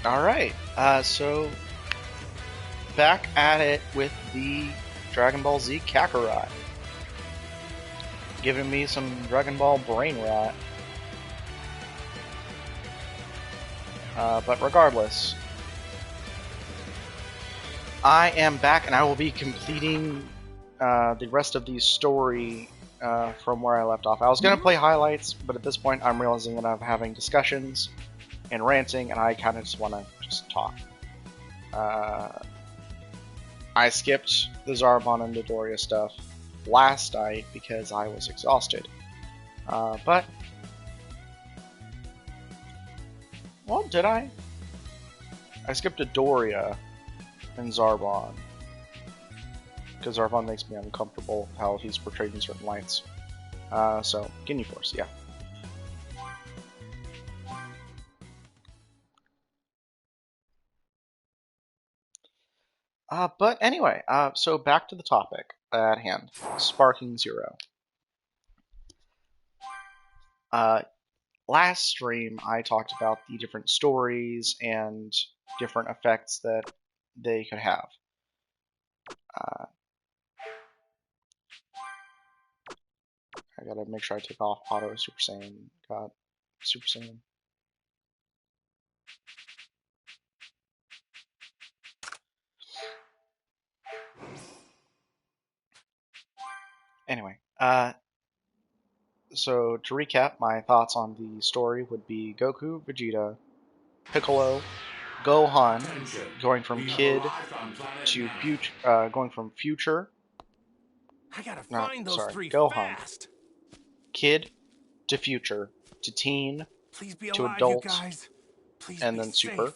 Alright, so back at it with the Dragon Ball Z Kakarot. Giving me some Dragon Ball brain rot. But regardless, I am back and I will be completing the rest of the story from where I left off. I was going to play highlights, but at this point I'm realizing that I'm having discussions and ranting, and I kind of just want to talk. I skipped the Zarbon and Dodoria stuff last night because I was exhausted. But, well, did I? I skipped Dodoria and Zarbon because Zarbon makes me uncomfortable how he's portrayed in certain lights. So, Ginyu Force, yeah. But anyway, so back to the topic at hand, Sparking Zero. Last stream, I talked about the different stories and different effects that they could have. I gotta make sure I take off Auto Super Saiyan. God, Super Saiyan. Anyway, so to recap, my thoughts on the story would be Goku, Vegeta, Piccolo, Gohan, going from kid to future, going from future. I gotta find those three Gohan. fast. Kid to future to teen Please be to alive, adult, you guys. Please and be then safe. Super,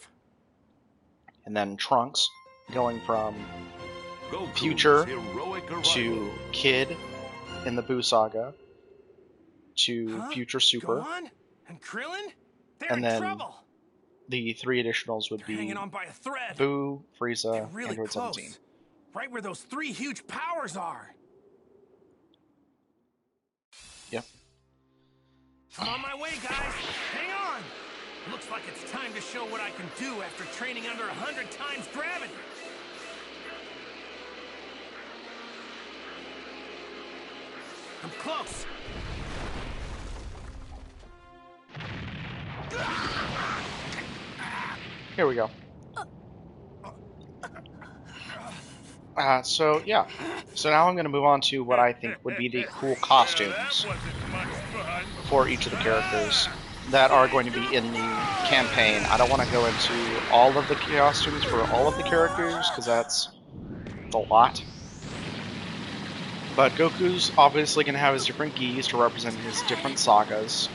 and then Trunks, going from Goku's future heroic to kid in the Buu Saga to future Super, Gohan and Krillin? They're and in then trouble. the three additionals would They're be hanging on by a thread. Buu, Frieza, They're really Android close. 17. Right where those three huge powers are. Yep. I'm on my way, guys. Hang on. Looks like it's time to show what I can do after training under 100 times gravity. I'm close. Here we go. So yeah. So now I'm going to move on to what I think would be the cool costumes for each of the characters that are going to be in the campaign. I don't want to go into all of the costumes for all of the characters because that's a lot. But Goku's obviously going to have his different gis to represent his different sagas.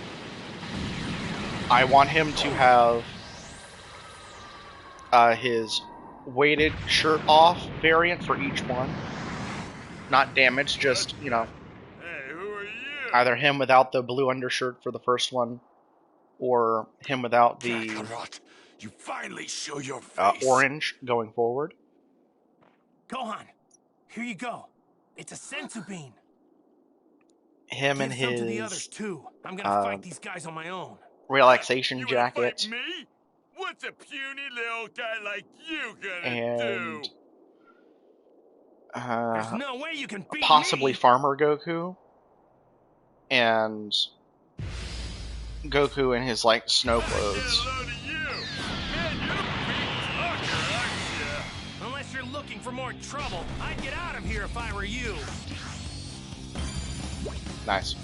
I want him to have his weighted shirt off variant for each one. Not damaged, just, you know, Hey, who are you? either him without the blue undershirt for the first one, or him without the Kakarot, you finally show your face. orange going forward. Gohan, here you go. It's a senzu bean. Him Give and some to the others his too. I'm gonna fight these guys on my own. relaxation You wanna jacket. fight me? What's a puny little guy like you gonna And do? There's no way you can beat possibly me. Farmer Goku. And Goku in his, like, snow clothes. Unless you're looking for more trouble, I'd get out of here if I were you. Nice.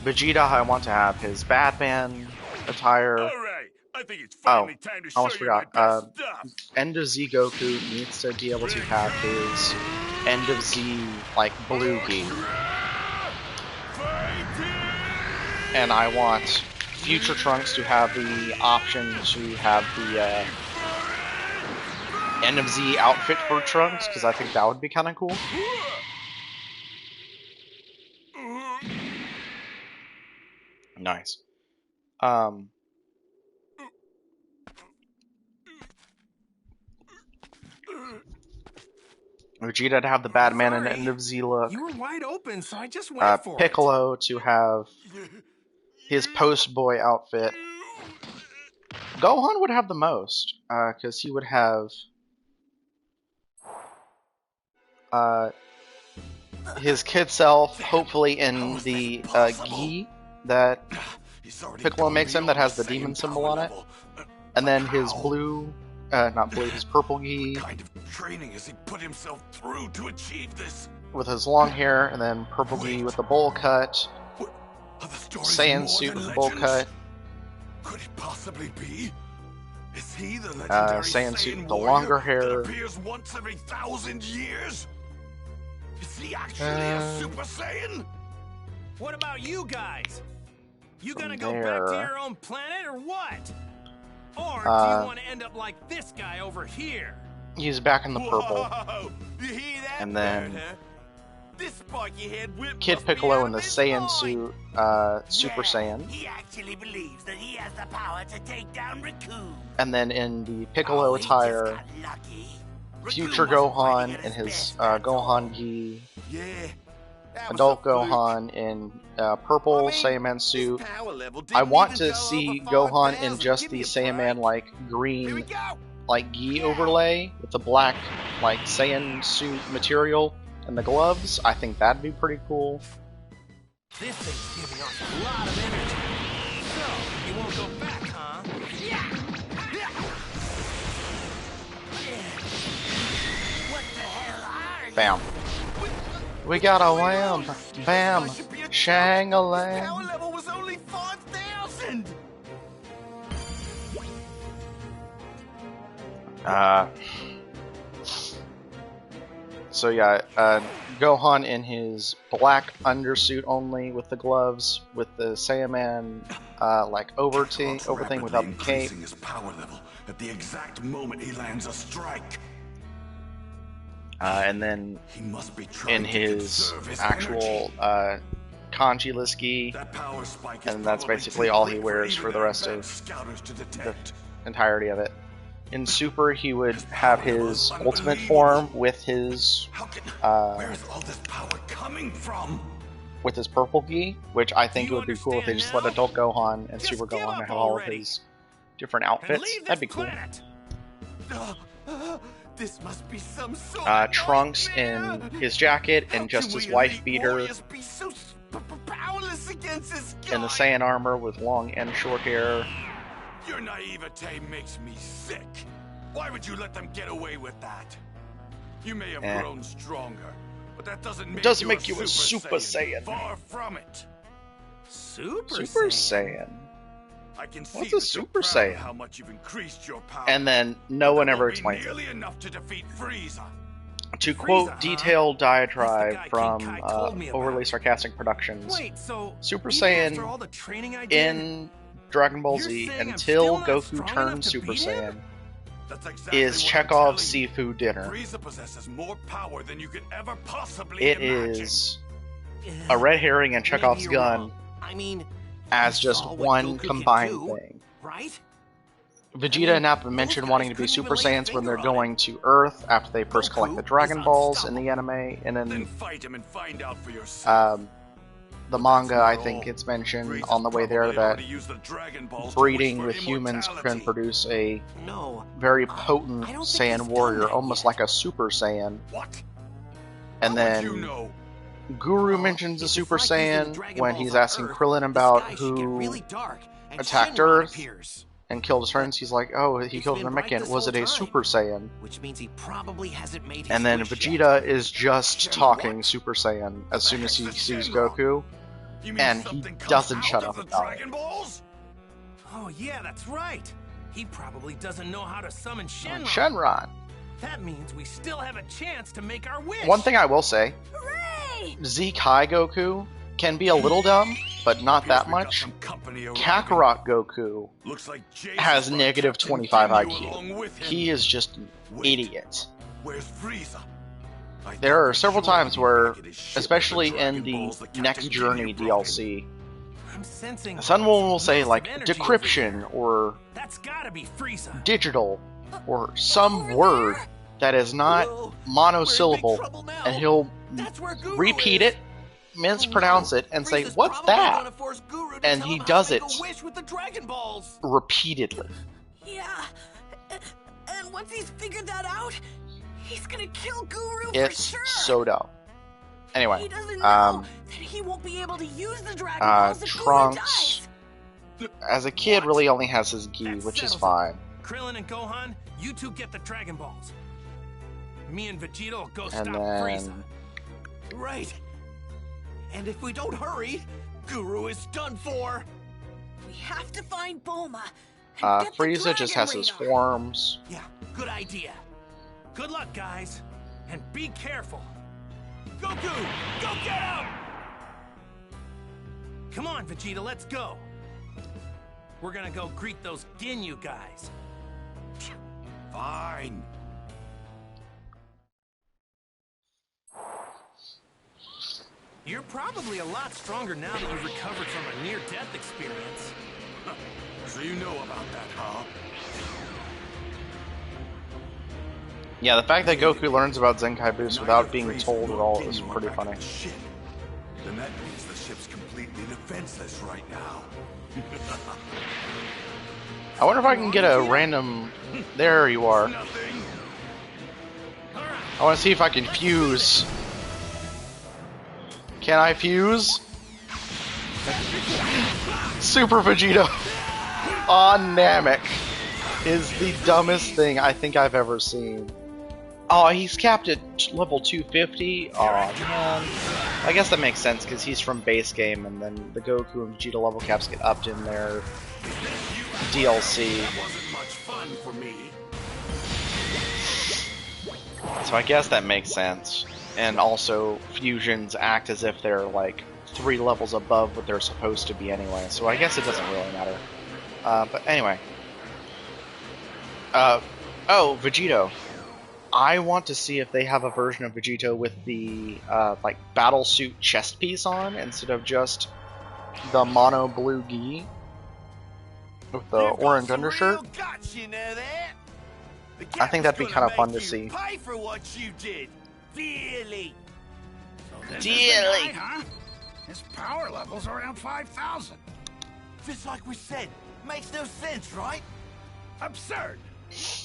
Vegeta, I want to have his Batman attire. Alright, I think it's finally time to show almost you my forgot. best stuff. End of Z Goku needs to be able to have his End of Z, like, blue gi. And I want future Trunks to have the option to have the End of Z outfit for Trunks, because I think that would be kind of cool. Nice. Vegeta to have the Batman and End of Z look. You were wide open, so I just went for Piccolo to have his Post Boy outfit. Gohan would have the most, because he would have his kid self, hopefully in the gi that Piccolo makes him that has the demon symbol on it, and then his blue, not blue, his purple gi. What kind of training has he put himself through to achieve this? With his long hair, and then purple gi with the bowl cut, Saiyan suit with the bowl cut, Could it possibly be? Is he the legendary Saiyan suit with the warrior longer hair. that appears once every 1,000 years? Is he actually a Super Saiyan? What about you guys? You gonna From go back to there- your own planet or what? Or do you want to end up like this guy over here? He's back in the purple. Whoa, you hear that, And then bird, huh? This spiky-head whip Kid must be Piccolo out in the of his Saiyan mind. suit, Super Saiyan. He actually believes that he has the power to take down Raccoon. And then in the Piccolo attire, Future Gohan in his Gohan gi, Yeah. that was adult a fluke. Gohan in purple I mean, Saiyaman his suit. power level didn't I want even to go see over Gohan in 5,000. just Give the me a Saiyaman break. like Here we green go. like gi overlay with the black like Saiyan suit material and the gloves. I think that'd be pretty cool. This thing's giving off a lot of energy. So, you won't go back, huh? What the hell are you? Bam. We got a wham. Bam. His power Shang-a-lang. level was only 5,000. So yeah, Gohan in his black undersuit only with the gloves, with the Saiyaman like over thing without the cape. Increasing his power level at the exact moment he lands a strike. And then He must be trying in to his conserve his actual energy. Kanji-less gi, That power spike is and that's probably basically too all he quick for wears even for the rest of advanced scouters to detect. entirety of it. In Super, he would have his ultimate form with his How can, uh, where's all this power coming from? purple gi, which I think Do it you would be cool if they just let understand Adult Gohan and Just Super give Gohan up have all of already. his different And outfits. leave That'd be this cool. planet. This must be some sort of Trunks nightmare. in his jacket How and just can his we wife elite beater warriors be so powerless against this guy? in the Saiyan armor with long and short hair. Your naivete makes me sick. Why would you let them get away with that? You may have Eh. grown stronger, but that doesn't make you a Super Saiyan. Far from it. Super Super Saiyan. Saiyan. I can see What's a that you're Super proud of Saiyan? how much you've increased your power. And then no But one that ever won't be explains it. nearly enough to defeat Frieza. To Frieza, quote huh? detailed That's the diatribe guy from King Kai told me about. Overly Sarcastic Productions, Wait, so Super even Saiyan after all the training I did, in Dragon Ball You're Z saying I'm until still not Goku strong enough turns to Super beat him? Saiyan That's exactly is what I'm Chekhov's telling you. seafood dinner. Frieza possesses more power than you could ever possibly It imagine. is a red herring and Chekhov's Maybe you're gun wrong. I mean, as you just saw what one Goku can combined do, thing. right? Vegeta and Nappa mentioned those wanting to guys be couldn't Super even lay a Saiyans when finger they're on it. going to Earth after they first collect Goku the Dragon is Balls in the anime, and Then then fight him and find out for yourself. the manga, I not think all. it's mentioned Frieza's on the way there probably that already used the Dragon Balls to breeding wish with for humans can immortality. produce a No. very potent I don't think Saiyan he's done warrior, that almost yet. like a Super Saiyan. What? And How then would you know? Guru Well, mentions a if Super it's like using Saiyan Dragon when Balls he's on asking Earth, Krillin the about sky should get who really dark, and attacked Shenron Earth. appears, and killed his friends. He's like, oh, he It's killed been an right Namekian. this Was whole it a time. Super Saiyan? which means he probably hasn't made his And then wish Vegeta yet. is just Shen talking what? Super Saiyan as soon as he What the heck's sees a Shenron? Goku. You mean And he something comes doesn't out shut of up the about it. Dragon Balls? Oh yeah, that's right. He probably doesn't know how to summon Shenron. Shenron. That means we still have a chance to make our wish. One thing I will say, Hooray! Z Kai Goku can be a little dumb, but not Appears that we've got much. some company arriving. Kakarot Goku Looks like Jay's has brought negative Captain 25 Ginyu along IQ. with him. He is just an Wait. idiot. Where's Frieza? I There thought are for several sure times he'd be where, back at his ship with especially Dragon in the Balls that Next Captain Journey Ginyu brought him. DLC, I'm sensing someone will say massive like energy over decryption here. or That's gotta be Frieza. digital or some Over word there? that is not Whoa, monosyllable, we're in big trouble now. and he'll That's where Guru repeat is. it, mispronounce it, and say, Frieza's "What's probably that?" gonna force Guru Guru to And tell he him how does to make it a wish with the Dragon Balls. repeatedly. Yeah. And once he's figured that out, he's gonna kill Guru It's for sure. so dumb. Anyway, He doesn't know that he won't be able to use the Dragon Balls if Trunks, Guru dies. as a kid, What? really only has his gi, That which is settles it. fine. Krillin and Gohan, you two get the Dragon Balls. Me and Vegeta will go And stop then Frieza. Right. And if we don't hurry, Guru is done for. We have to find Bulma. And get the Frieza just has Dragon his Radar. forms. Yeah, good idea. Good luck, guys. And be careful. Goku, go get him! Come on, Vegeta, let's go. We're gonna go greet those Ginyu guys. Fine. You're probably a lot stronger now that you've recovered from a near-death experience. So you know about that, huh? Yeah, the fact that Goku learns about Zenkai Boost Now without you're being freezing told at your all Ginyu is are pretty back funny. at the ship. Then that means the ship's completely defenseless right now. I wonder if I can get a random... There you are. Nothing. I want to see if I can fuse. Can I fuse? Super Vegeta on Namek is the dumbest thing I think I've ever seen. Oh, he's capped at level 250? Oh, man. I guess that makes sense because he's from base game, and then the Goku and Vegeta level caps get upped in their DLC. That wasn't much fun for me. So I guess that makes sense. And also, fusions act as if they're like 3 levels above what they're supposed to be anyway, so I guess it doesn't really matter. But anyway. Oh, Vegito. I want to see if they have a version of Vegito with the like battle suit chest piece on instead of just the mono blue gi with the You've got orange some undershirt. real guts, you know that? The I think that'd be captain's kind of gonna fun to make see. you Pay for what you did. Really. Dearly. Huh? His power level's around 5,000. Just like we said. Makes no sense, right? Absurd.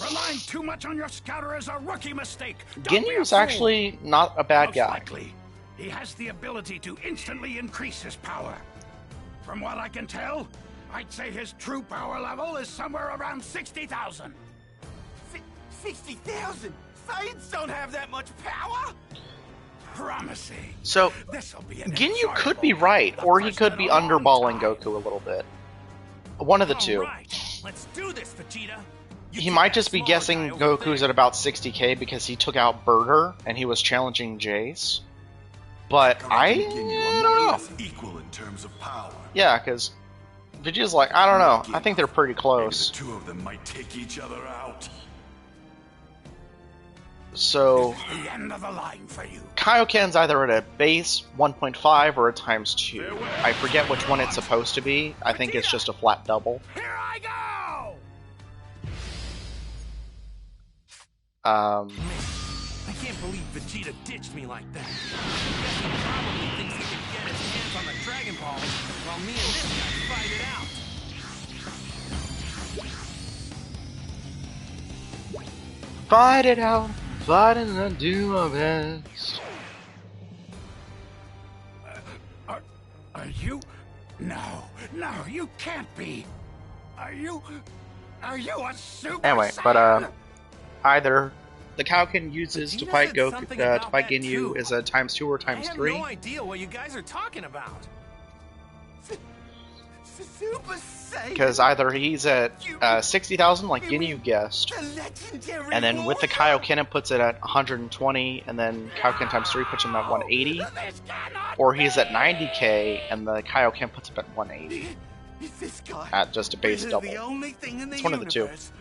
Relying too much on your scouter is a rookie mistake. Don't be a Ginyu's fool. actually not a bad Most guy. likely, he has the ability to instantly increase his power. From what I can tell, I'd say his true power level is somewhere around 60,000. 60,000? Saiyans don't have that much power? Promising. So, This'll be an Ginyu could enjoyable be night, right, the or he first could in be a long underballing time. Goku a little bit. One of the two. All right, let's do this, Vegeta. You He keep might that just be smaller guessing guy over Goku's there. at about 60k because he took out Burger and he was challenging Jace. But I Ginyu are more or don't know. less equal in terms of power. Yeah, because Vegeta's like, I don't know. I think they're pretty Maybe close. the two of them might take each other out. So The end of the line for you. Kaioken's either at a base 1.5 or a times 2. I forget which one it's supposed to be. I think it's just a flat double. Here I go! I can't believe Vegeta ditched me like that. Guess he probably thinks he can get his hands on the Dragon Balls while me and this guy fight it out. Fight it out, fight it and do my best. Are you? No, you can't be. Are you a super Anyway, but Saiyan? either the Kaioken uses to Vegeta fight said Goku, something to about fight that Ginyu too. is a times 2 or I times have 3. no idea what you guys are talking about. Super Saiyan. Because either he's at 60,000 like Ginyu guessed, The legendary and then with the warrior? Kaioken it puts it at 120, and then Kaioken times 3 puts him at 180, This cannot or he's at be. 90k and the Kaioken puts him at 180 Is this guy at just a base really double. the only thing in the It's one of the two. universe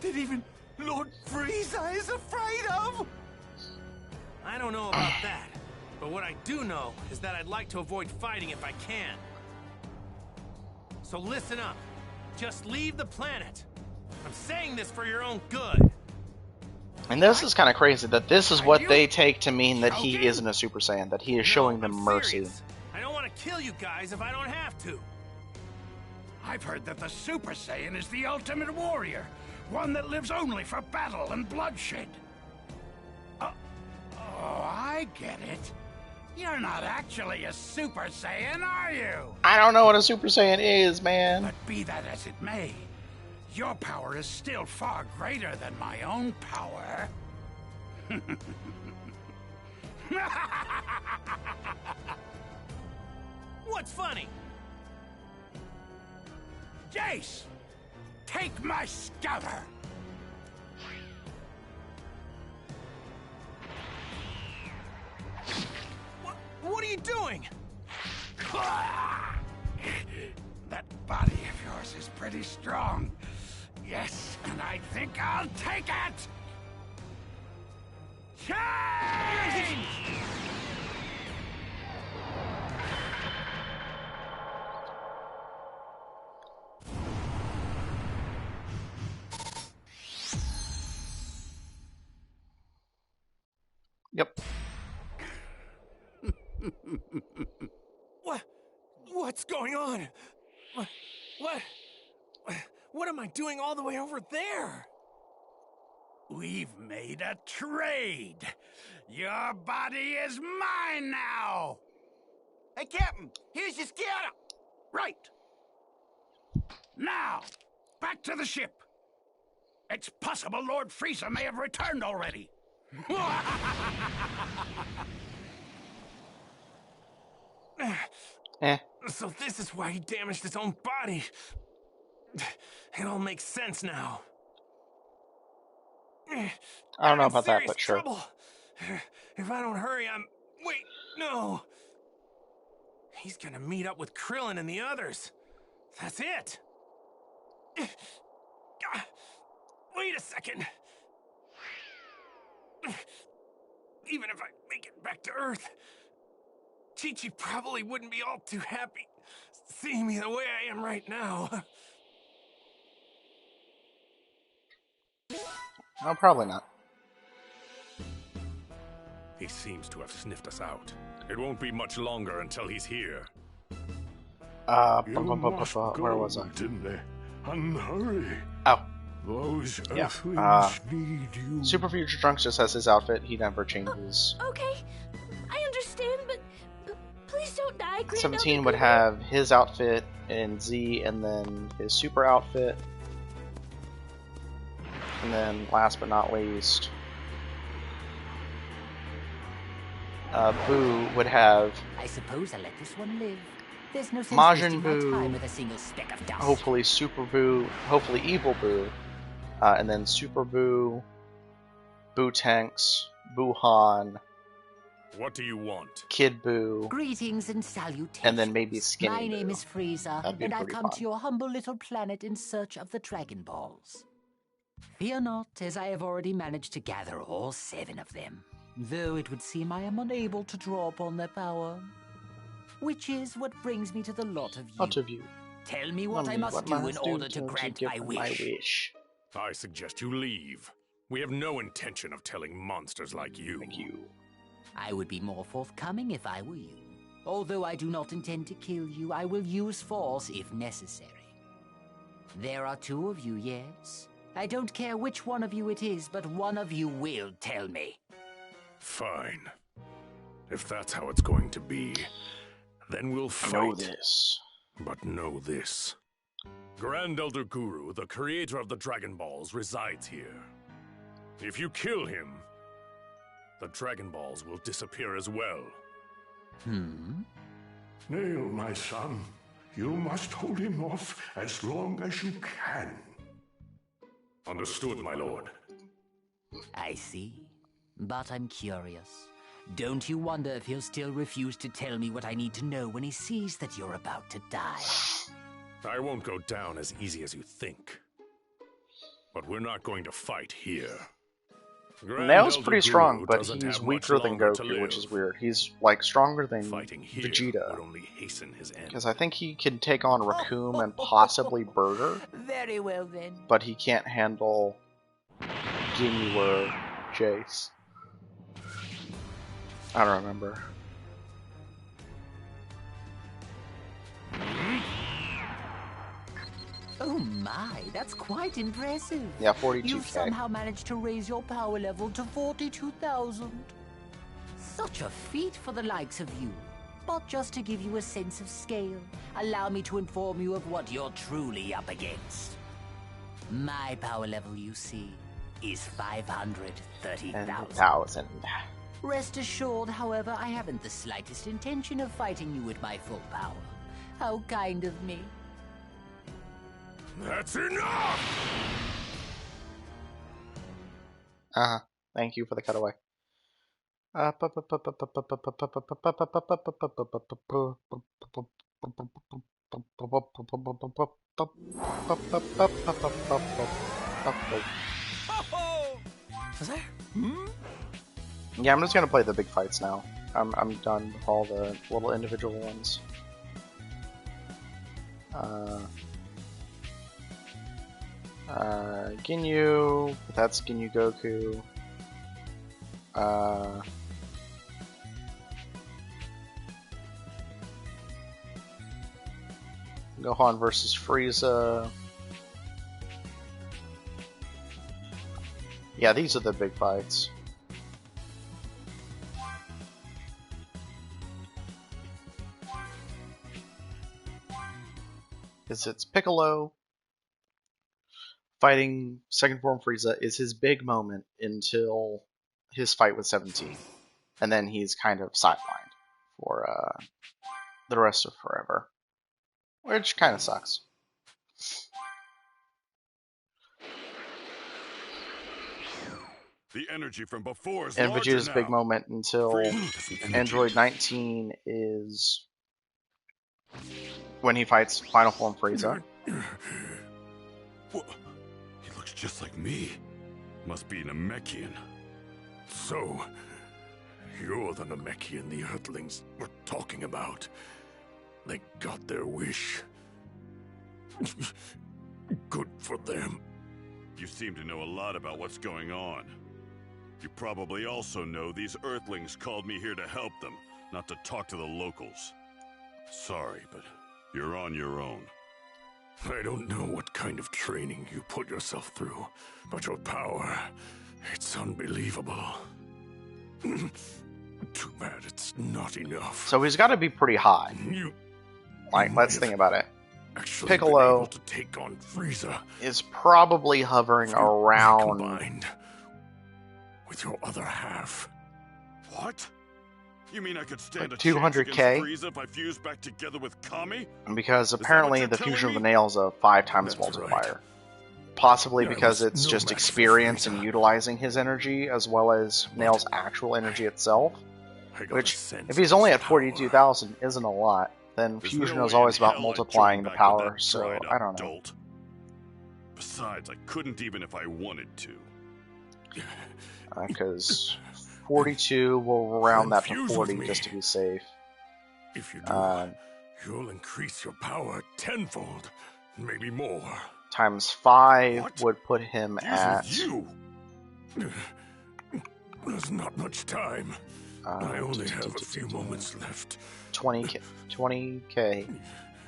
that even Lord Frieza is afraid of? I don't know about that, but what I do know is that I'd like to avoid fighting if I can. So listen up. Just leave the planet. I'm saying this for your own good. And this is kind of crazy that this is what they take to mean that he isn't a Super Saiyan, that he is showing them No, I'm mercy. serious. I don't want to kill you guys if I don't have to. I've heard that the Super Saiyan is the ultimate warrior, one that lives only for battle and bloodshed. Oh, I get it. You're not actually a Super Saiyan, are you? I don't know what a Super Saiyan is, man. But be that as it may, your power is still far greater than my own power. What's funny? Jace, take my scouter. What are you doing? That body of yours is pretty strong. Yes, and I think I'll take it! Change! Yep. What's going on? What am I doing all the way over there? We've made a trade. Your body is mine now. Hey, Captain, here's your scouter. Right. Now, back to the ship. It's possible Lord Freeza may have returned already. Eh. So this is why he damaged his own body. It all makes sense now. I don't know I'm in about that, serious but sure. trouble. If I don't hurry, Wait, no. He's gonna meet up with Krillin and the others. That's it. Wait a second. Even if I make it back to Earth, Chi-Chi probably wouldn't be all too happy seeing me the way I am right now. No, probably not. He seems to have sniffed us out. It won't be much longer until he's here. Where was I? Didn't and hurry. Oh. Those Yeah. Earthlings need you. Super Future Trunks just has his outfit. He never changes. Okay, I understand, but please don't die, Grand 17 Elder would Guru. have his outfit in Z, and then his super outfit. And then, last but not least, Boo would have I suppose I'll let this one live. There's no sense Majin wasting my Buu, time with a single speck of dust. hopefully Super Boo, hopefully Evil Boo, and then Super Boo, Boo Tanks, Boo Han, What do you want? Kid Boo, Greetings and salutations. and then maybe Skinny My name Boo. is Freeza, That'd be and I've pretty come fun. to your humble little planet in search of the Dragon Balls. Fear not, as I have already managed to gather all 7 of them, though it would seem I am unable to draw upon their power. Which is what brings me to the lot of you. Lot of you. Tell me what I must do in order to grant my wish. I suggest you leave. We have no intention of telling monsters like you. Thank you. I would be more forthcoming if I were you. Although I do not intend to kill you, I will use force if necessary. There are 2 of you, yes? I don't care which one of you it is, but one of you will tell me. Fine. If that's how it's going to be, then we'll fight. Know this. But know this. Grand Elder Guru, the creator of the Dragon Balls, resides here. If you kill him, the Dragon Balls will disappear as well. Nail, my son. You must hold him off as long as you can. Understood, my lord. I see. But I'm curious. Don't you wonder if he'll still refuse to tell me what I need to know when he sees that you're about to die? I won't go down as easy as you think. But we're not going to fight here. Grand Nail's Elder pretty Guru strong, but doesn't he's have much weaker than longer to Goku, which is live. weird. He's, like, stronger than Fighting here Vegeta. would only hasten his end. Because I think he can take on Raccoon and possibly Burger, Very well then. but he can't handle Ginyu or Jace. I don't remember. Oh my, that's quite impressive. Yeah, 42K. You've somehow managed to raise your power level to 42,000. Such a feat for the likes of you. But just to give you a sense of scale, allow me to inform you of what you're truly up against. My power level, you see, is 530,000. Rest assured, however, I haven't the slightest intention of fighting you at my full power. How kind of me. That's enough! Thank you for the cutaway. Yeah, I'm just gonna play the big fights now. I'm done with all the little individual ones. Ginyu, that's Ginyu Goku. Gohan versus Frieza. Yeah, these are the big fights. It's Piccolo fighting second form Frieza is his big moment until his fight with 17. And then he's kind of sidelined for the rest of forever. Which kind of sucks. The energy from before is And larger Vegeta's now. big moment until Android 19 is when he fights Final Form Frieza. What? He looks just like me. Must be Namekian. So, you're the Namekian the Earthlings were talking about. They got their wish. Good for them. You seem to know a lot about what's going on. You probably also know these Earthlings called me here to help them, not to talk to the locals. Sorry, but you're on your own. I don't know what kind of training you put yourself through, but your power, it's unbelievable. Too bad it's not enough. So he's got to be pretty high. Like, let's think about it. Piccolo to take on Frieza is probably hovering around combined with your other half. What? You mean I could stand like a chance 200K? against Frieza if I fused back together with Kami? Because Is that what apparently you're the telling fusion of me? the nails a 5 times That's multiplier. Possibly Yeah, I because was it's no just match for experience in Frieza. utilizing his energy as well as Nail's actual energy itself. I got Which, a sense if he's of only his at power. 42,000, isn't a lot. Then There's fusion no is way always in about hell I'd multiplying join the back with power, that so dried-up I don't know. dolt. Besides, I couldn't even if I wanted to. Because 42 will round that to Fuse with 40 me. just to be safe. If you do, you'll increase your power tenfold, maybe more. Times 5 What? would put him Fuse at with you? There's not much time. I only have a few moments left. 20k, 20k,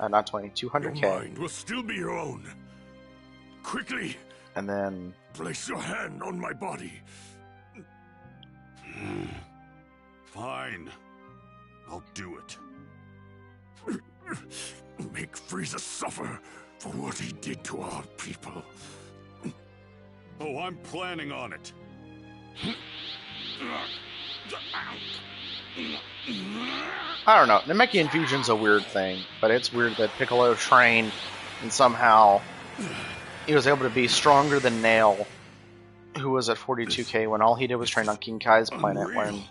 not 20, Your 200k, mind will still be your own. Quickly, and then place your hand on my body. Fine. I'll do it. Make Frieza suffer for what he did to our people. Oh, I'm planning on it. I don't know. Namekian fusion's a weird thing, but it's weird that Piccolo trained and somehow he was able to be stronger than Nail, who was at 42k when all he did was train on King Kai's planet. When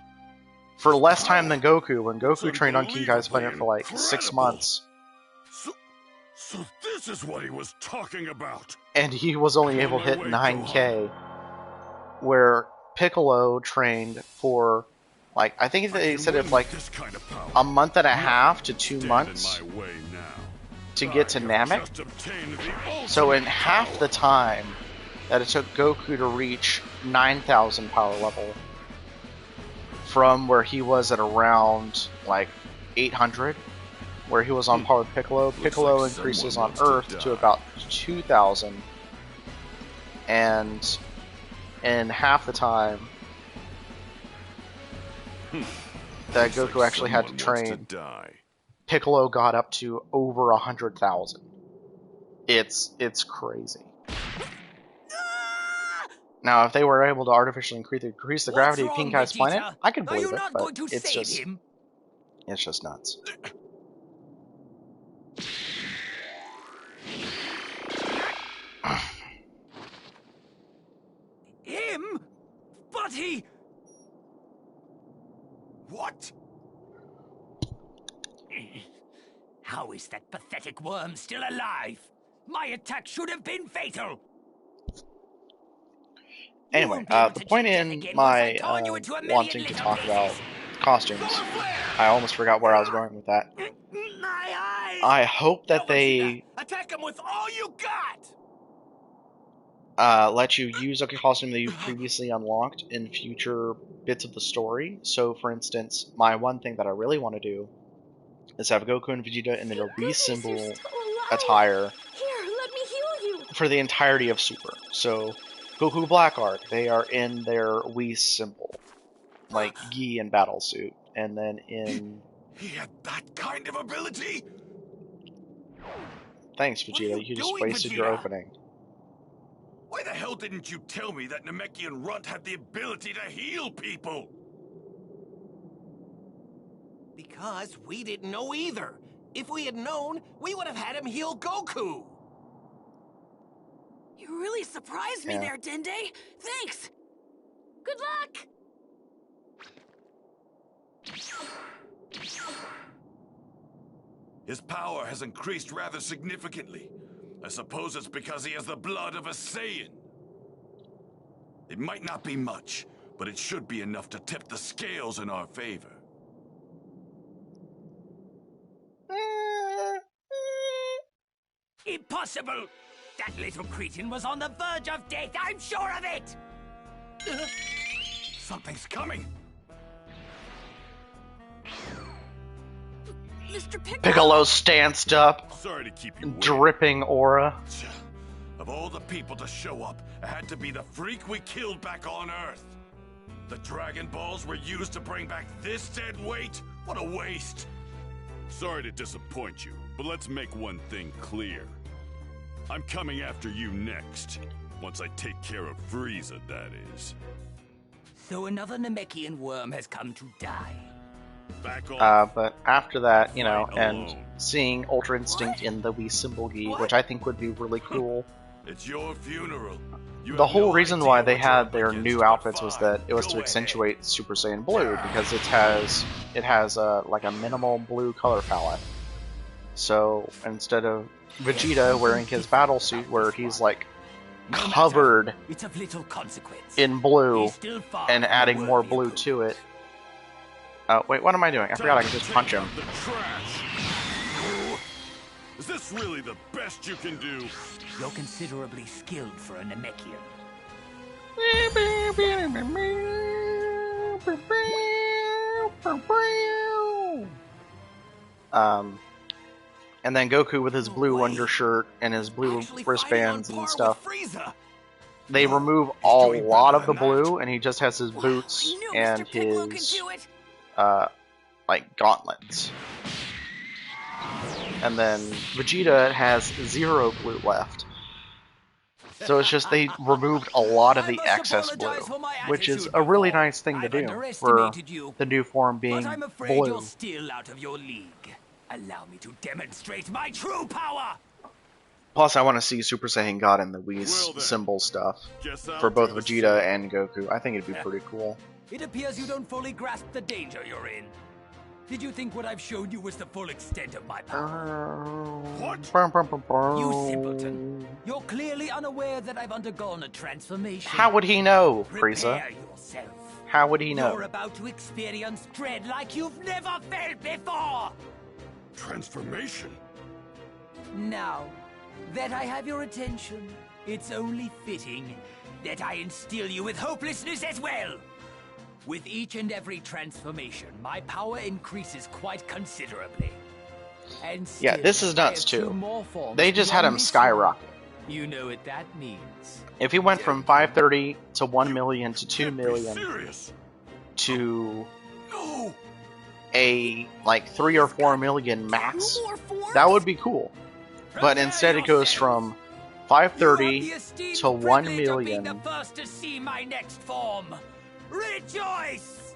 for less time than Goku, when Goku trained on King Kai's planet for like 6 months, So this is what he was talking about. and he was only able to hit 9k, where Piccolo trained for like I think they said it like This kind of power. a month and a half to 2 Stand months in my way now. to get to I have Namek. just obtained the So in ultimate half power. the time that it took Goku to reach 9,000 power level from where he was at around like 800, where he was on par with Piccolo. Piccolo increases on Earth to about 2,000, and in half the time that Goku actually had to train, Piccolo got up to over 100,000. It's crazy. Now, if they were able to artificially increase the gravity of Pink Eye's planet, I could believe it, but it's just nuts. Him? But he... What? How is that pathetic worm still alive? My attack should have been fatal! Anyway, the point in my wanting to talk about costumes, I almost forgot where I was going with that. I hope that they attack him with all you got! Let you use a costume that you've previously unlocked in future bits of the story. So, for instance, my one thing that I really want to do is have Goku and Vegeta in their Whis symbol attire for the entirety of Super. So, Goku Blackguard, they are in their Whis symbol, like Gi in battle suit, and then in... He had that kind of ability? Thanks, Vegeta, you just wasted your opening. Why the hell didn't you tell me that Namekian Runt had the ability to heal people? Because we didn't know either. If we had known, we would have had him heal Goku. You really surprised me there, Dende. Thanks. Good luck. His power has increased rather significantly. I suppose it's because he has the blood of a Saiyan. It might not be much, but it should be enough to tip the scales in our favor. Impossible! That little cretin was on the verge of death, I'm sure of it! Something's coming! Mr. Piccolo stanced up, Sorry to keep you dripping aura. Of all the people to show up, it had to be the freak we killed back on Earth. The Dragon Balls were used to bring back this dead weight? What a waste! Sorry to disappoint you, but let's make one thing clear. I'm coming after you next. Once I take care of Frieza, that is. So another Namekian worm has come to die. Back off. But after that, you know, and seeing Ultra Instinct in the Whis symbol gi, which I think would be really cool. It's your funeral. The whole reason why they had their new outfits was that it was to accentuate Super Saiyan Blue, because it has like a minimal blue color palette. So instead of Vegeta wearing his battle suit where he's like covered in blue and adding more blue to it. Wait, what am I doing? I forgot I can just punch him. Is this really the best you can do? You're considerably skilled for a Namekian. And then Goku with his blue undershirt and his blue wristbands and stuff. They remove a lot of the blue, and he just has his boots and his like gauntlets. And then Vegeta has 0 blue left. So it's just they removed a lot of the excess blue, which is a really nice thing to do for the new form being but I'm afraid blue. You're still out of your league. Allow me to demonstrate my true power. Plus, I want to see Super Saiyan God in the Whis symbol stuff for both Vegeta and Goku. I think it'd be pretty cool. It appears you don't fully grasp the danger you're in. Did you think what I've shown you was the full extent of my power? What? You simpleton. You're clearly unaware that I've undergone a transformation. How would he know, Frieza? Prepare yourself. How would he know? You're about to experience dread like you've never felt before. Transformation? Now that I have your attention, it's only fitting that I instill you with hopelessness as well. With each and every transformation, my power increases quite considerably. And Yeah, this still, is I nuts have 2 too. more forms They just had beyond him this skyrocket. one. You know what that means. If he went from 530 to 1 million to 2 Can't be million serious. to No. a like 3 or 4 million Two max, more forms? that would be cool. But instead it goes from 530 to 1 million. First to see my next form. Rejoice!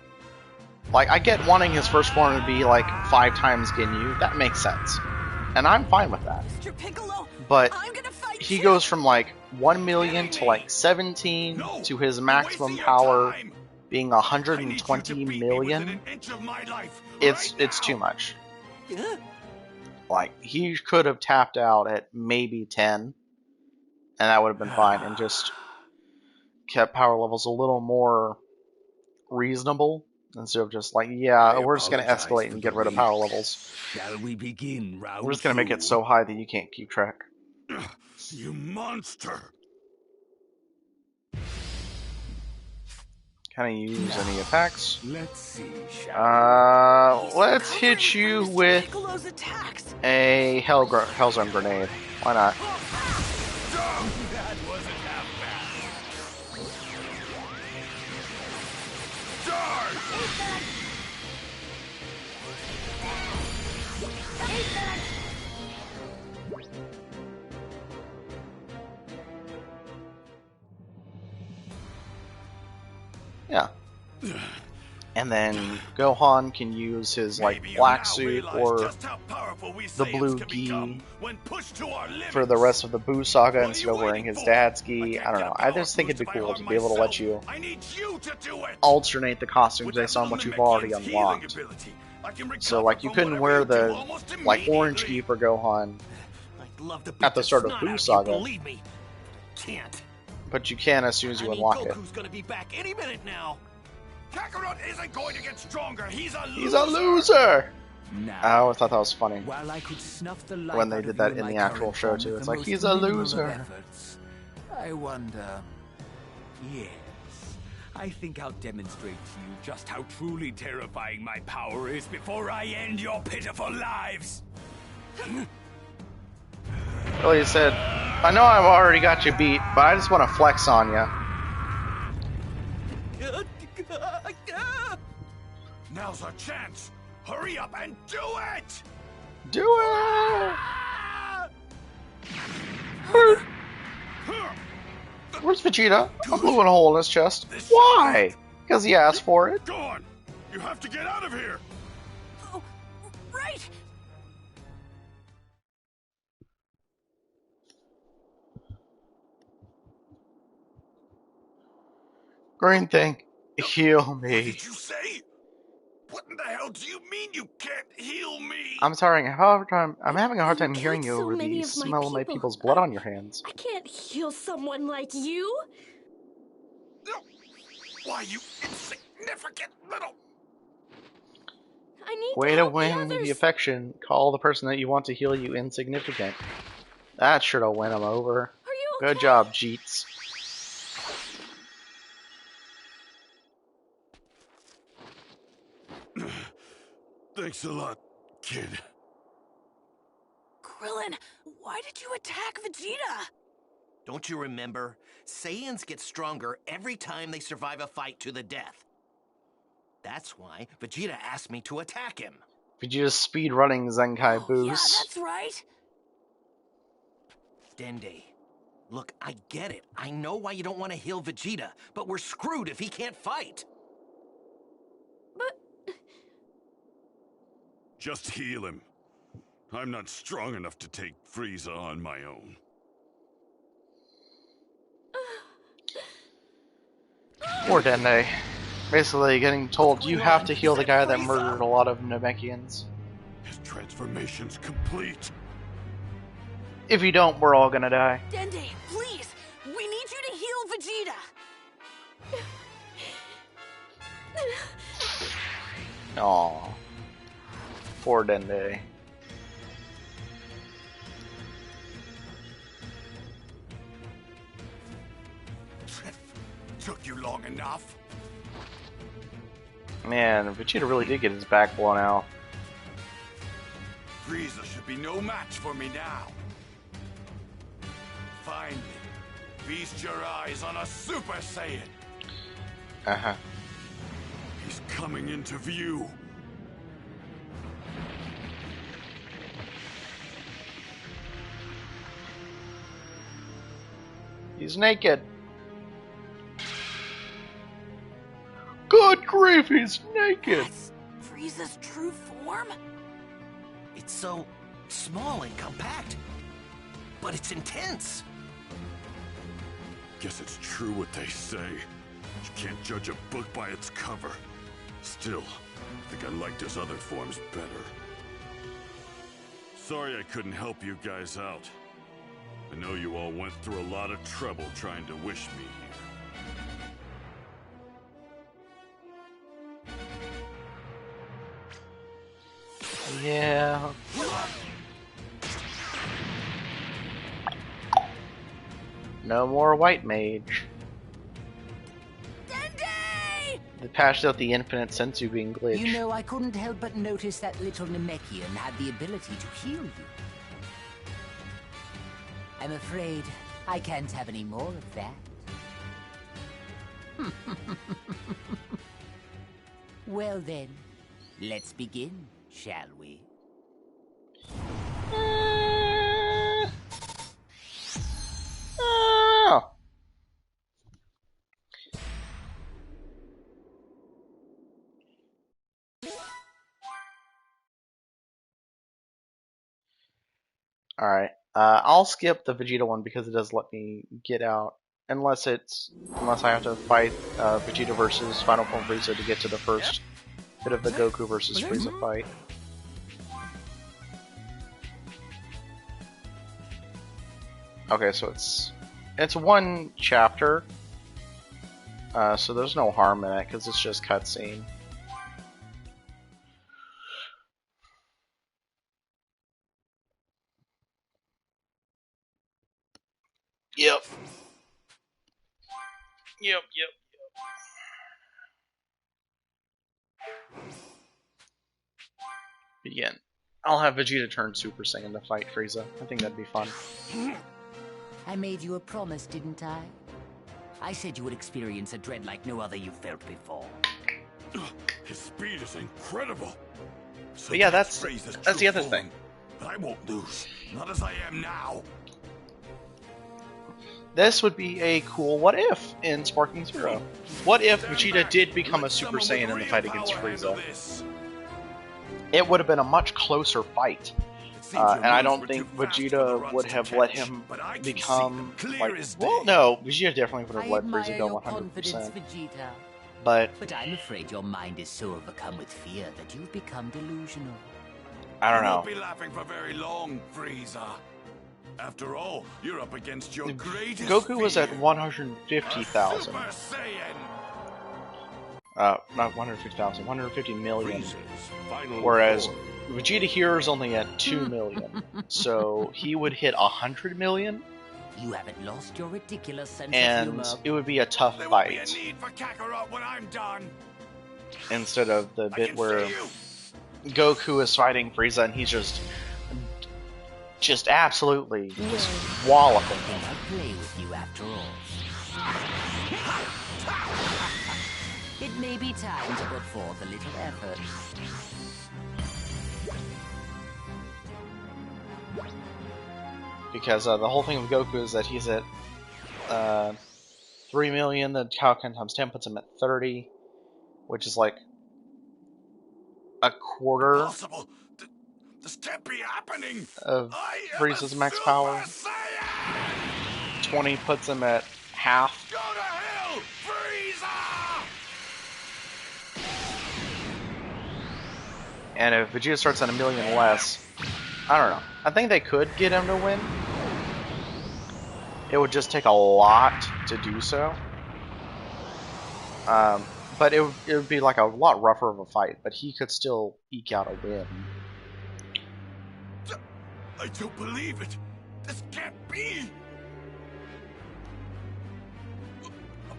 Like, I get wanting his first form to be like 5 times Ginyu. That makes sense. And I'm fine with that. Mr. Piccolo, But I'm gonna fight he you. goes from like 1 million to like 17 No. to his You're maximum wasting your power time. being I need you to 120 beat me within million. an inch of my life It's right it's now. too much. Huh? Like, he could have tapped out at maybe 10, and that would have been fine, and just kept power levels a little more reasonable instead of just like, yeah, I we're just going to apologize escalate for and the get rid of wait. power levels. Shall we begin round We're just going to make it 2? so high that you can't keep track. You monster. Can I use any attacks? Let's see, shall Let's Covering hit for you Mr. with Piccolo's attacks. a Hellzone grenade. Why not? That wasn't half Yeah. And then Gohan can use his like Maybe you black now suit realize or just how powerful we the Saiyans blue can gi become when pushed to our for the limits. rest of the Buu saga What are instead you of wearing waiting his for? dad's gi. can't I don't get know. a I power just think it'd be boost if I cool harm to be able to let myself. you I need you to do it. alternate the costumes With based that on what little you've already Namekian's healing unlocked. ability, I can So recover like you from couldn't whatever wear you do the almost like orange immediately. gi for Gohan, I'd love to beat at the start of snot Buu out of Saga. You, believe me. Can't. but you can as soon as I you mean, unlock it. Goku's gonna be back any minute now. Kakarot isn't going to get stronger. He's a loser. He's a loser! Now, I always thought that was funny. while I could snuff the life When they out did of that you in my the actual current show, form too. with It's the like, most he's a minimal of loser. efforts, I wonder. Yes, I think I'll demonstrate to you just how truly terrifying my power is before I end your pitiful lives. Well, he said, I know I've already got you beat, but I just want to flex on you. Now's our chance. Hurry up and do it. Do it! Where's Vegeta? I blew a hole in his chest. Why? Because he asked for it. Go on. You have to get out of here. Oh, right. Green thing, heal What me. did you say? What in the hell do you mean you can't heal me? I'm sorry, I'm having a hard time hearing you killed so over many the of my smell of my people. people's blood on your hands. I can't heal someone like you. Why, you insignificant little... I need Way to to help win the the others. affection. Call the person that you want to heal you insignificant. That should have win him over. Are you Good okay? job, Jeets. Thanks a lot, kid. Krillin, why did you attack Vegeta? Don't you remember? Saiyans get stronger every time they survive a fight to the death. That's why Vegeta asked me to attack him. Vegeta's speed running Zenkai Oh, yeah, boost. that's right. Dende, look, I get it. I know why you don't want to heal Vegeta, but we're screwed if he can't fight. But Just heal him. I'm not strong enough to take Frieza on my own. Poor Dende. Basically getting told you have to heal the guy that murdered a lot of Namekians. His transformation's complete. If you don't, we're all gonna die. Dende, please, we need you to heal Vegeta. Aww. Poor Dende. Took you long enough. Man, Vegeta really did get his back blown out. Frieza should be no match for me now. Finally, feast your eyes on a Super Saiyan. Uh-huh. He's coming into view. He's naked. Good grief, he's naked. That's Frieza's true form? It's so small and compact, but it's intense. Guess it's true what they say. You can't judge a book by its cover. Still, I think I liked his other forms better. Sorry I couldn't help you guys out. I know you all went through a lot of trouble trying to wish me here. Yeah. No more white mage. Dende! They patched out the infinite sensu being glitch. You know, I couldn't help but notice that little Namekian had the ability to heal you. I'm afraid I can't have any more of that. Well then, let's begin, shall we? Oh. Alright. I'll skip the Vegeta one because it does let me get out. Unless I have to fight Vegeta versus Final Form Frieza to get to the first bit of the Goku versus Frieza fight. Okay, so it's one chapter, so there's no harm in it because it's just cutscene. Yep. Begin. I'll have Vegeta turn Super Saiyan to fight Frieza. I think that'd be fun. I made you a promise, didn't I? I said you would experience a dread like no other you've felt before. His speed is incredible. So But yeah, that's Frieza's the true other form. thing. But I won't lose. Not as I am now. This would be a cool what if in Sparking Zero. What if Vegeta did become a Super Saiyan in the fight against Frieza? It would have been a much closer fight. And I don't think Vegeta would have let him become like. Well, no, Vegeta definitely would have let Frieza go 100%. Vegeta. But I'm afraid your mind is so overcome with fear that you've become delusional. I don't You know. won't be laughing for very long, Frieza. After all, you're up against your greatest Goku was at fear, 150,000. Super Saiyan. Not 150,000, 150 million. Frieza's final Whereas form. Vegeta here is only at 2 million. So he would hit 100 million, You haven't lost your ridiculous sense of and humor. it would be a tough There won't be a fight. need for Kakarot when I'm done. Instead of the I bit can where see you. Goku is fighting Frieza and he's just absolutely just walloping him. I'll play with you after all. It may be time to put forth a little effort. Because the whole thing with Goku is that he's at 3 million, the Kaioken times 10 puts him at 30, which is like a quarter Impossible. This can't be happening. of I am Frieza's a max Super power. Saiyan! 20 puts him at half. Go to hell, Frieza! And if Vegeta starts at 1 million less, I don't know. I think they could get him to win. It would just take a lot to do so. But it would be like a lot rougher of a fight, but he could still eke out a win. I don't believe it. This can't be.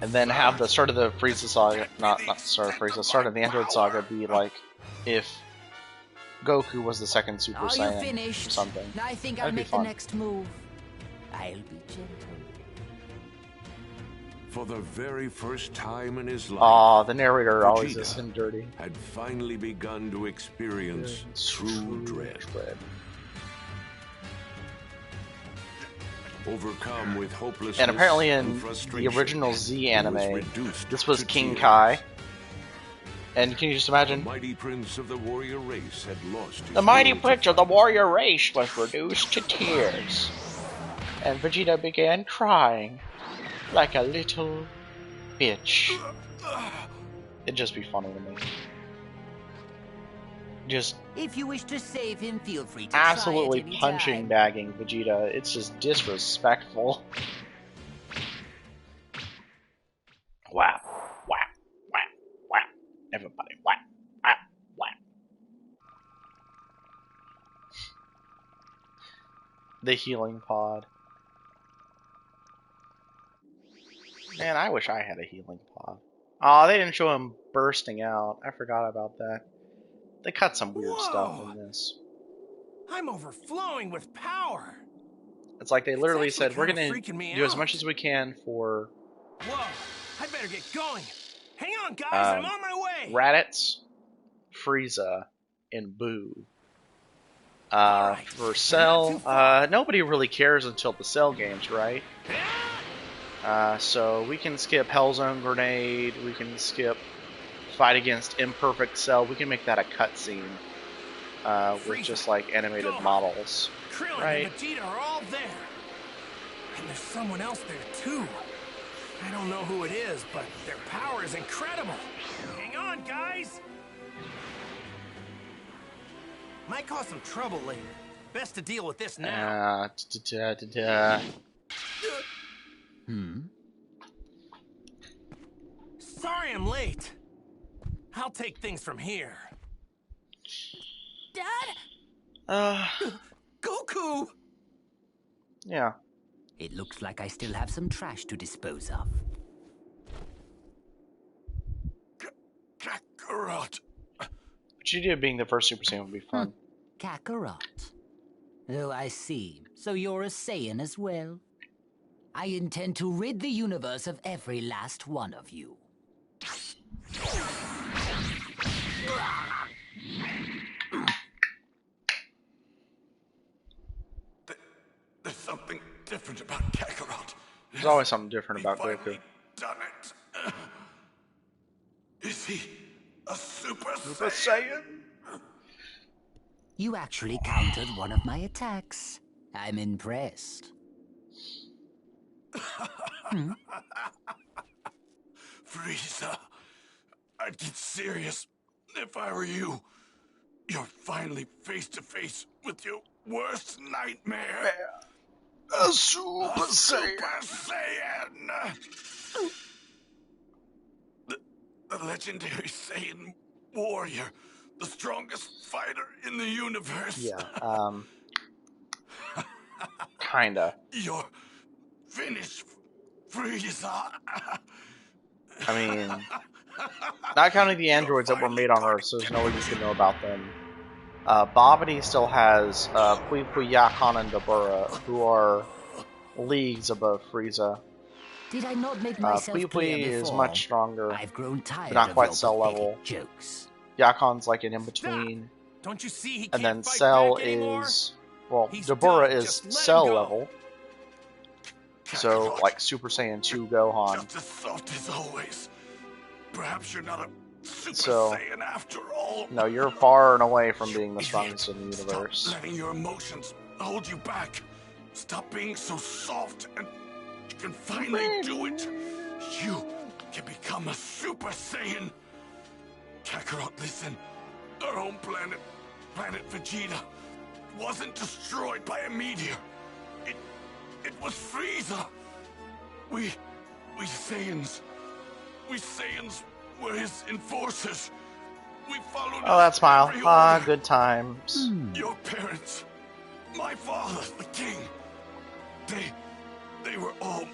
And then have the start of the Frieza saga, not the start of Frieza, start of the Android saga be like if Goku was the second Super Are you Saiyan or finished? something. I think That'd I'll be make the fun. next move. I'll be gentle. For the very first time in his life, Aw, the narrator always Vegeta does him dirty. had finally begun to experience true dread. Overcome with hopelessness And apparently in the frustration, original Z he anime, reduced this was to King tears. Kai. And can you just The imagine? mighty prince of the warrior race had lost his The mighty will to prince of the warrior race was reduced to tears. And Vegeta began crying like a little bitch. It'd just be funny to me. Just If you wish to save him, feel free to absolutely try it any punching time. bagging Vegeta. It's just disrespectful. Whap, whap, whap, whap. Everybody, whap, whap, whap. The healing pod. Man, I wish I had a healing pod. Aw, they didn't show him bursting out. I forgot about that. They cut some weird stuff Whoa. in this. I'm overflowing with power. It's like they literally actually said, we're kinda gonna freaking me do as out. much as we can for Whoa, I better get going. Hang on, guys, I'm Um, on my way. Raditz, Frieza, and Boo. Alright, For not too Cell, far. nobody really cares until the Cell games, right? So we can skip Hellzone Grenade, we can skip Fight Against Imperfect Cell, we can make that a cutscene with just like animated models. Krillin Right. and Vegeta are all there. And there's someone else there, too. I don't know who it is, but their power is incredible. Hang on, guys. Might cause some trouble later. Best to deal with this now. Sorry I'm late. I'll take things from here. Dad? Goku! Yeah. It looks like I still have some trash to dispose of. Kakarot. Vegeta being the first Super Saiyan would be fun. Kakarot. Oh, I see. So you're a Saiyan as well? I intend to rid the universe of every last one of you. There's something different about Kakarot. There's always something different He about finally Goku. done it. Is he a Super Super Saiyan? Saiyan? You actually countered one of my attacks. I'm impressed. Frieza, I'd get serious if I were you. You're finally face to face with your worst nightmare. A Super Super Saiyan! The legendary Saiyan warrior, the strongest fighter in the universe. Yeah, kinda. You're finished, Frieza. I mean, not counting the androids that were made on Earth, so there's no way you can know about them. Bobbity still has Pui Pui, Yakon, and Dabura, who are leagues above Frieza. Did I not make myself Pui clear Pui is before? much stronger, I've grown tired but not of quite your Cell pathetic level. jokes. Yakon's like an in-between, Don't you see he and can't then fight Cell back anymore? is... Well, He's Dabura done. is Just let him Cell go. level, so Kakarot, like Super Saiyan 2 Gohan. just as soft as always. Perhaps you're not a Super So, Saiyan after all. No, you're far and away from being the strongest in the universe. Stop letting your emotions hold you back. Stop being so soft, and you can finally do it. You can become a Super Saiyan. Kakarot, listen. Our home planet, Planet Vegeta, wasn't destroyed by a meteor. It was Frieza. We Saiyans were his enforcers. We followed Oh, that smile. every Ah, order. good times. Your parents, my father, the king, they were all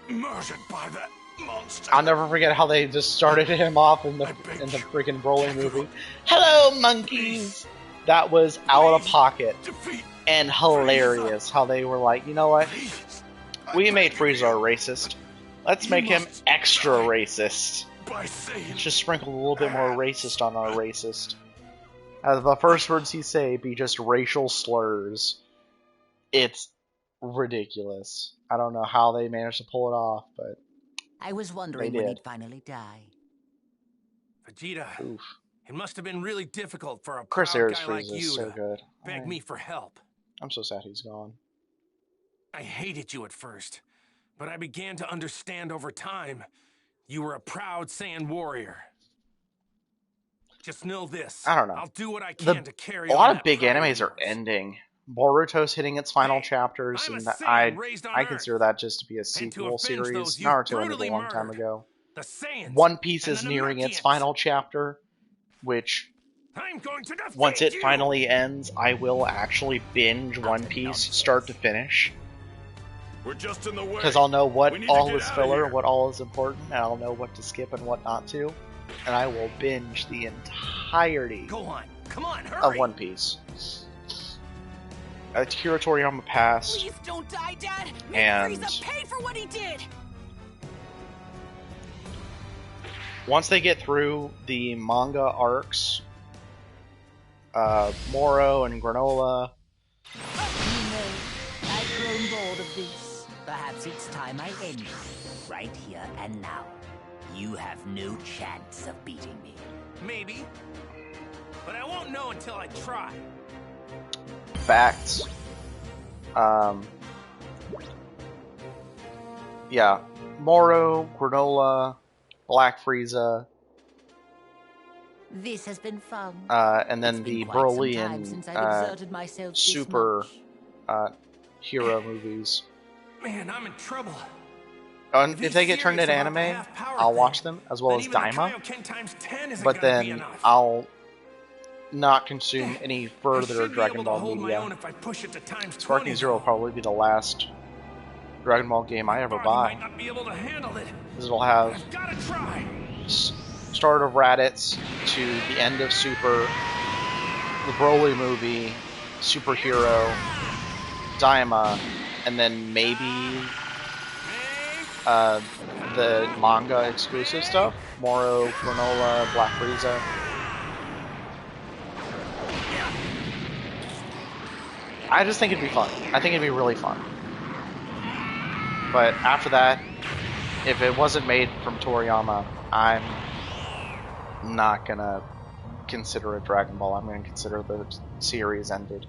murdered by that monster. I'll never forget how they just started him off in the freaking Broly movie. Hello, monkeys. That was out of pocket Defeat and hilarious how they were like, you know what? We made Frieza a racist. Let's make him extra racist. by Saiyan. Let's just sprinkle a little bit more racist on our racist. The first words he say be just racial slurs. It's ridiculous. I don't know how they managed to pull it off, but I was wondering They when did. he'd finally die. Vegeta, oof. it must have been really difficult for a Chris proud Ayers guy like Frieza is you so to good. beg me for help. I'm so sad he's gone. I hated you at first, but I began to understand over time. You were a proud Saiyan warrior. Just know this. I don't know. I'll do what I The- can to carry A on lot of that big pride of animes are yours. ending. Boruto's hitting its final Hey, chapters, I'm a and Saiyan raised on I Earth. consider that just to be a And to sequel avenge series. those you've Naruto ended a brutally long time murdered. ago. The Saiyans. One Piece and is the nearing its Namekians. final chapter, which I'm going to defeat once it you. finally ends, I will actually binge One Piece start to finish. We're just in the way. Because I'll know what We need to all get is out of filler, here. what all is important, and I'll know what to skip and what not to. And I will binge the entirety Go on. Come on, hurry. of One Piece. Akira Toriyama passed. Please don't die, Dad. Make And- Frieza pay for what he did. Once they get through the manga arcs, Moro and Granola, You know, I've grown bored of this. Perhaps it's time I end it. Right here and now. You have no chance of beating me. Maybe. But I won't know until I try. facts. Yeah, Moro, Granola, Black Frieza, This has been fun. and then It's the been quite some Broly time and since I've exerted myself this Super much. hero movies. Man, I'm in trouble. And If if they he's get turned into serious about the anime, half-power I'll thing, watch them, as well then as even the Daima. Kaioken times 10 isn't But gonna be then enough. I'll not consume any I further should be Dragon able to Ball hold my media. own if I push it to times 20. Sparking Zero will probably be the last Dragon Ball game I ever Body might buy, not be able to handle it. because it'll have I've gotta try. start of Raditz to the end of Super, the Broly movie, Superhero, Daima, and then maybe the manga exclusive stuff, Moro, Granola, Black Frieza. I just think it'd be fun. I think it'd be really fun. But after that, if it wasn't made from Toriyama, I'm not gonna consider it Dragon Ball. I'm gonna consider the series ended.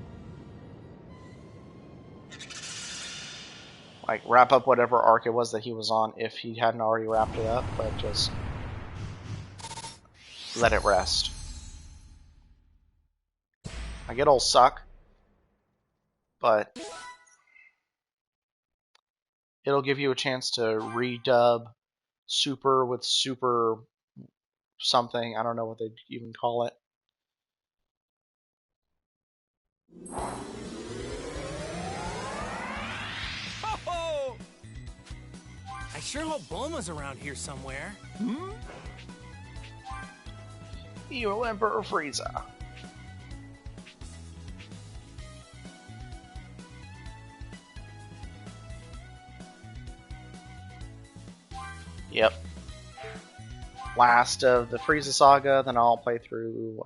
Like, wrap up whatever arc it was that he was on if he hadn't already wrapped it up, but just let it rest. Like, it'll suck, but it'll give you a chance to redub Super with Super something. I don't know what they'd even call it. Ho-ho! I sure hope Bulma's around here somewhere. Evil Emperor Frieza. Yep. Last of the Frieza saga, then I'll play through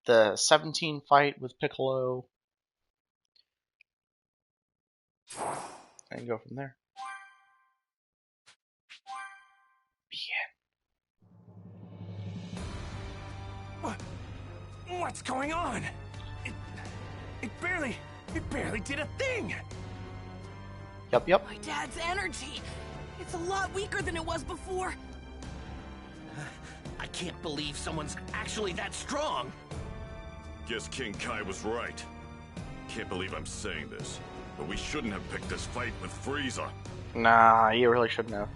the 17 fight with Piccolo. And go from there. What's going on? It barely did a thing. Yep. My dad's energy. It's a lot weaker than it was before. I can't believe someone's actually that strong. Guess King Kai was right. Can't believe I'm saying this, but we shouldn't have picked this fight with Frieza. Nah, you really shouldn't have.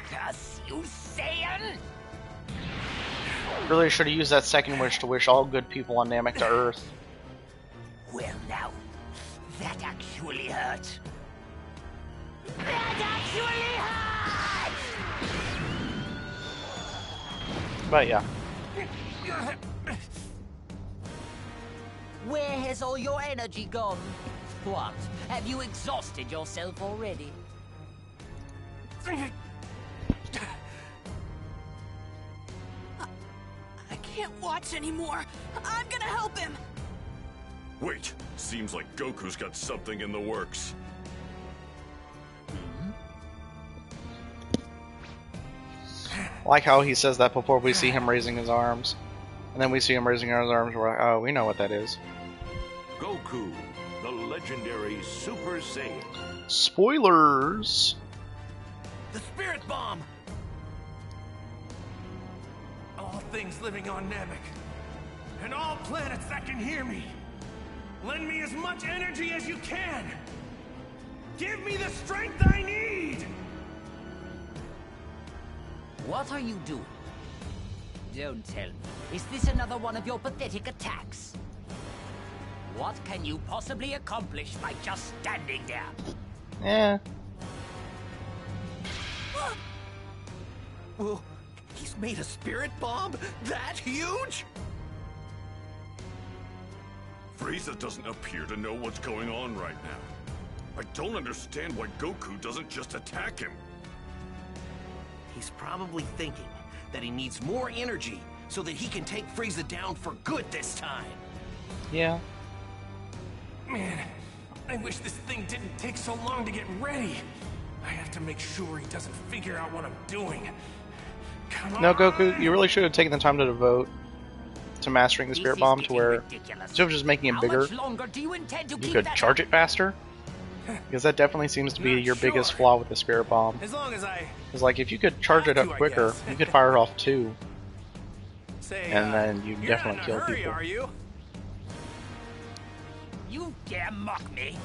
Curse you, Saiyan! Really should have used that second wish to wish all good people on Namek to Earth. Well now, that actually hurt. That actually hurt! But yeah. Where has all your energy gone? What? Have you exhausted yourself already? I can't watch anymore. I'm gonna help him. Wait, seems like Goku's got something in the works. I like how he says that before we see him raising his arms. And then we see him raising his arms, we're like, oh, we know what that is. Goku, the legendary Super Saiyan. Spoilers! The spirit bomb! All things living on Namek, and all planets that can hear me, lend me as much energy as you can! Give me the strength I need! What are you doing? Don't tell me. Is this another one of your pathetic attacks? What can you possibly accomplish by just standing there? Yeah. Well, he's made a spirit bomb that huge? Frieza doesn't appear to know what's going on right now. I don't understand why Goku doesn't just attack him. He's probably thinking that he needs more energy so that he can take Frieza down for good this time. Yeah. Man, I wish this thing didn't take so long to get ready. I have to make sure he doesn't figure out what I'm doing. Come on! No, Goku, you really should have taken the time to devote to mastering the Spirit Bomb to where, instead of just making it bigger, you could charge it faster. Because that definitely seems to be your biggest flaw with the Spirit Bomb. As long as I... It's like, if you could charge it up quicker, you could fire off 2. Say, and then you you're definitely not in kill a hurry, people. Are you? You dare mock me?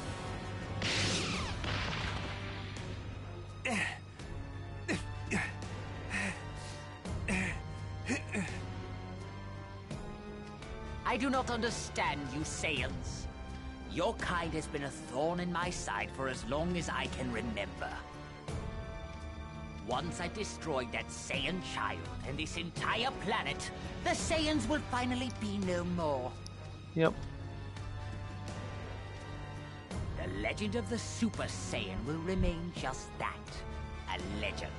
I do not understand you Saiyans. Your kind has been a thorn in my side for as long as I can remember. Once I destroyed that Saiyan child and this entire planet, the Saiyans will finally be no more. Yep. The legend of the Super Saiyan will remain just that, a legend.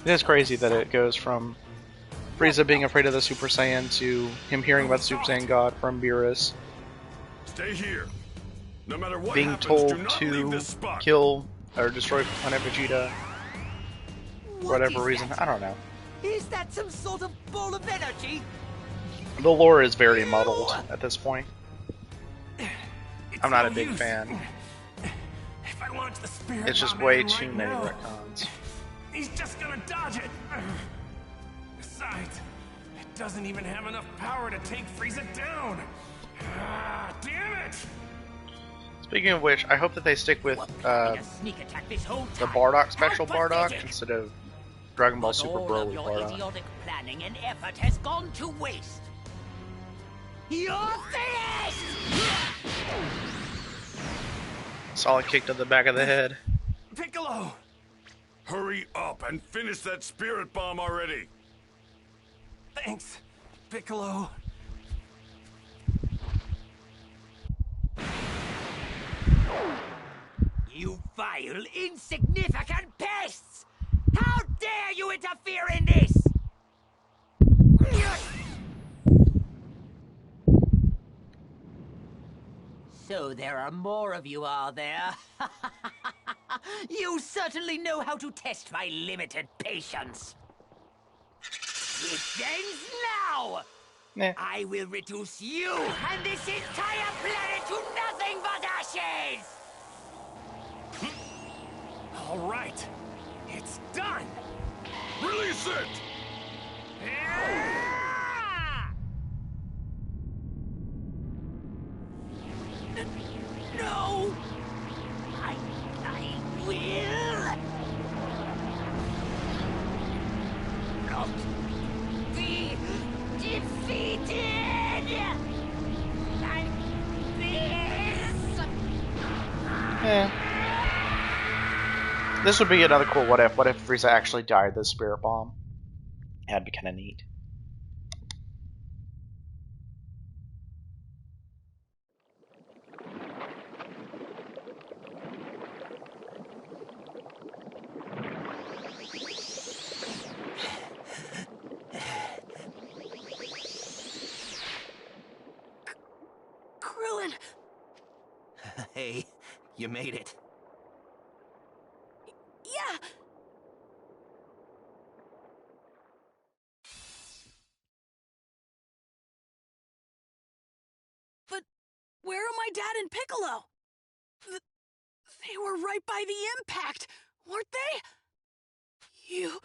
It is crazy that it goes from Frieza being afraid of the Super Saiyan to him hearing about the Super Saiyan God from Beerus. Stay here. No matter what Being happens, told do not leave to this spot. kill or destroy Planet Vegeta for whatever reason. I don't know. Is that some sort of ball of energy? The lore is very muddled at this point. I'm not a big fan. If I launch the spirit It's just bomb way at him too right many now, retcons. he's just gonna dodge it. Besides, it doesn't even have enough power to take Frieza down. Ah, damn it! Speaking of which, I hope that they stick with the Bardock special Bardock instead of Dragon Ball Super All Broly of your Bardock. idiotic planning and effort has gone to waste. You're finished! Solid kick to the back of the head. Piccolo! Hurry up and finish that spirit bomb already. Thanks, Piccolo. You vile, insignificant pests! How dare you interfere in this? So there are more of you, are there? You certainly know how to test my limited patience. It ends now! Nah. I will reduce you and this entire planet to nothing but ashes! All right, it's done. Release it! No! I will not be defeated! Like this! This would be another cool what if. What if Frieza actually died the spirit bomb? That'd be kind of neat. Krillin! Hey, you made it. Yeah! But where are my dad and Piccolo? They were right by the impact, weren't they? You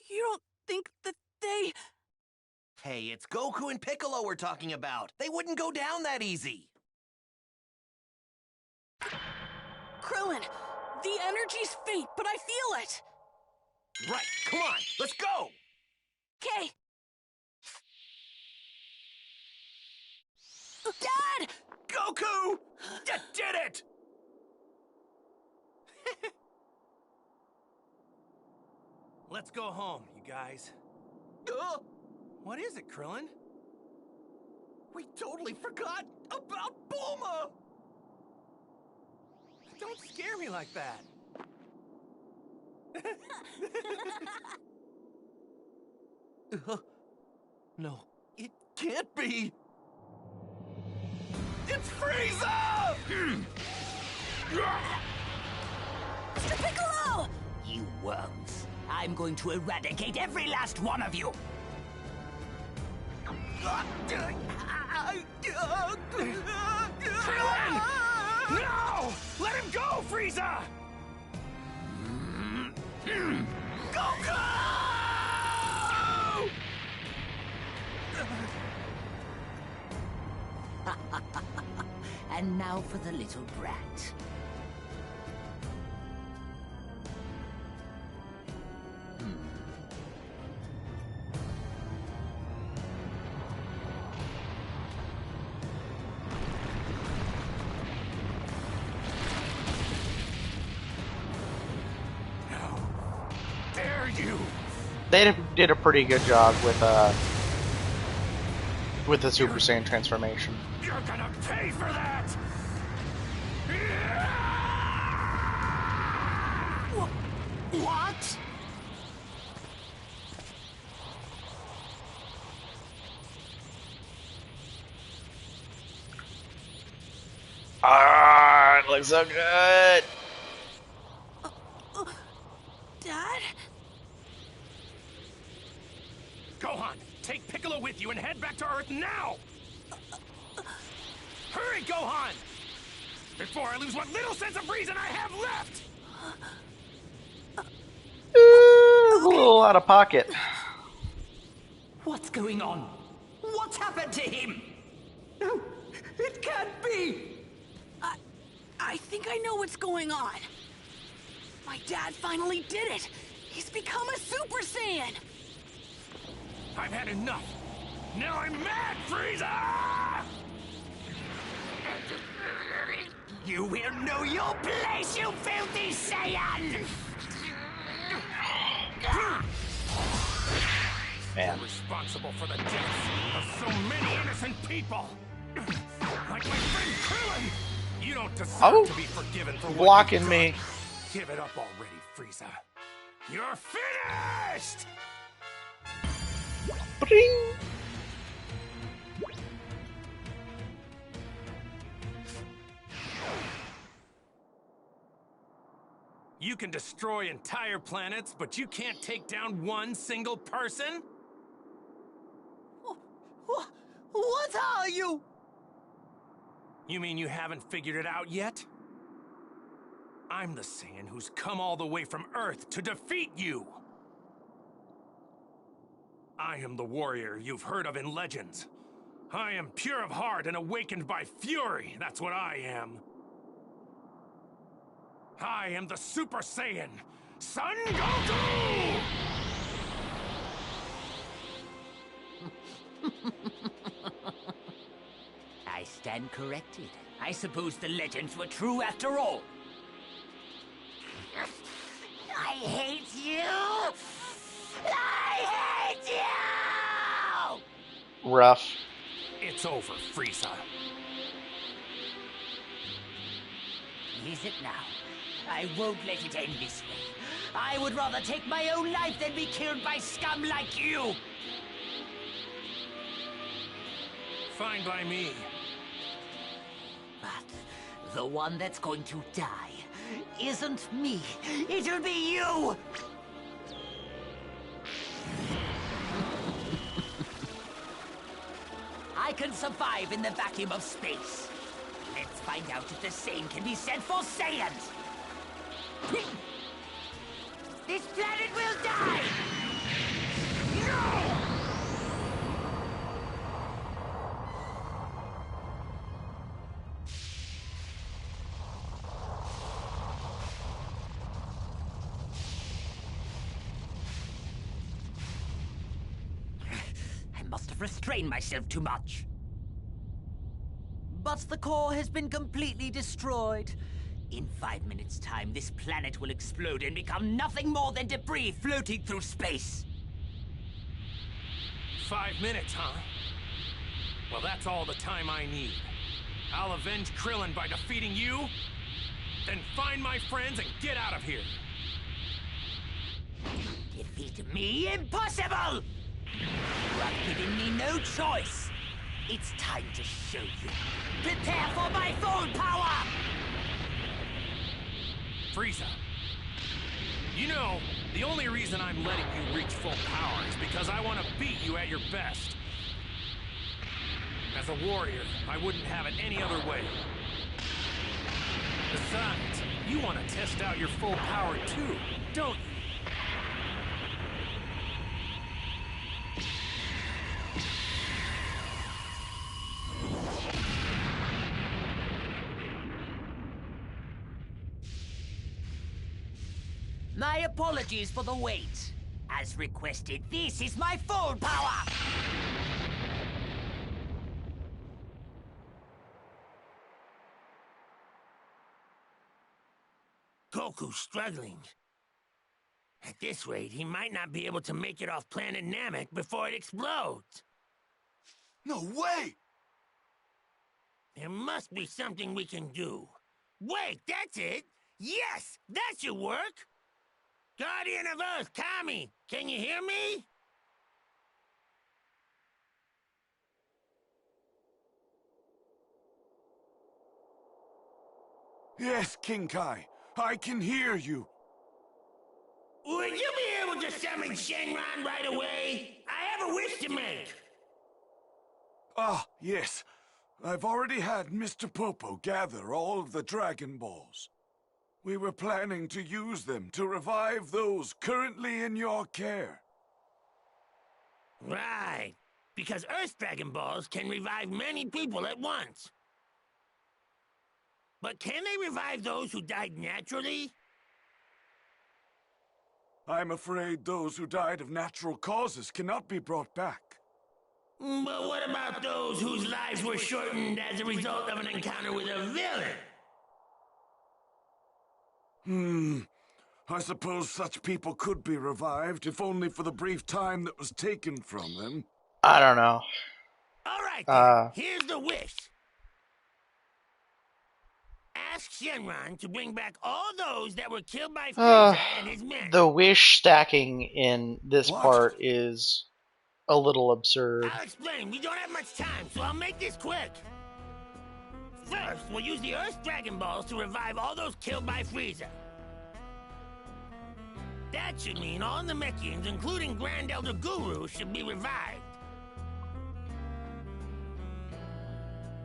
don't think that they... Hey, it's Goku and Piccolo we're talking about. They wouldn't go down that easy. Krillin, the energy's faint, but I feel it. Right, come on, let's go! Okay. Dad! Goku! You did it! Let's go home, you guys. What is it, Krillin? We totally forgot about Bulma! Don't scare me like that. No, it can't be. It's Frieza! Mr. Piccolo! You worms. I'm going to eradicate every last one of you. Krillin! No! Let him go, Frieza! Goku! And now for the little brat. They did a pretty good job with the Super Saiyan transformation. You're gonna pay for that! What? Ah, it looks so good. Dad? Gohan, take Piccolo with you and head back to Earth now! Hurry, Gohan! Before I lose what little sense of reason I have left! A little out of pocket. What's going on? What's happened to him? No, it can't be! I think I know what's going on. My dad finally did it! He's become a Super Saiyan! I've had enough! Now I'm mad, Frieza! You will know your place, you filthy Saiyan! Man. You're responsible for the deaths of so many innocent people! Like my friend Krillin! You don't deserve to be forgiven for blocking what you've me. done. Give it up already, Frieza. You're finished! Bring. You can destroy entire planets, but you can't take down one single person? What are you? You mean you haven't figured it out yet? I'm the Saiyan who's come all the way from Earth to defeat you! I am the warrior you've heard of in legends. I am pure of heart and awakened by fury, that's what I am. I am the Super Saiyan, Son Goku! I stand corrected. I suppose the legends were true after all. hate you! I hate you! Rough. It's over, Frieza. Is it now? I won't let it end this way. I would rather take my own life than be killed by scum like you! Fine by me. But the one that's going to die isn't me. It'll be you! I can survive in the vacuum of space. Let's find out if the same can be said for Saiyans! This planet will die! No! I must have restrained myself too much. But the core has been completely destroyed. In 5 minutes' time, this planet will explode and become nothing more than debris floating through space. 5 minutes, huh? Well, that's all the time I need. I'll avenge Krillin by defeating you, then find my friends and get out of here. Defeat me? Impossible! You have given me no choice. It's time to show you. Prepare for my full power! Frieza, you know, the only reason I'm letting you reach full power is because I want to beat you at your best. As a warrior, I wouldn't have it any other way. Besides, you want to test out your full power too, don't you? My apologies for the wait. As requested, this is my full power! Goku's struggling. At this rate, he might not be able to make it off planet Namek before it explodes. No way! There must be something we can do. Wait, that's it! Yes, that should work! Guardian of Earth, Kami, can you hear me? Yes, King Kai. I can hear you. Would you be able to summon Shenron right away? I have a wish to make. Ah, yes. I've already had Mr. Popo gather all of the Dragon Balls. We were planning to use them to revive those currently in your care. Right. Because Earth's Dragon Balls can revive many people at once. But can they revive those who died naturally? I'm afraid those who died of natural causes cannot be brought back. But what about those whose lives were shortened as a result of an encounter with a villain? I suppose such people could be revived, if only for the brief time that was taken from them. I don't know. All right, then. Here's the wish. Ask Shenron to bring back all those that were killed by Frieza and his men. The wish stacking in this What? part is a little absurd. I'll explain. We don't have much time, so I'll make this quick. First, we'll use the Earth's Dragon Balls to revive all those killed by Frieza. That should mean all Namekians, including Grand Elder Guru, should be revived.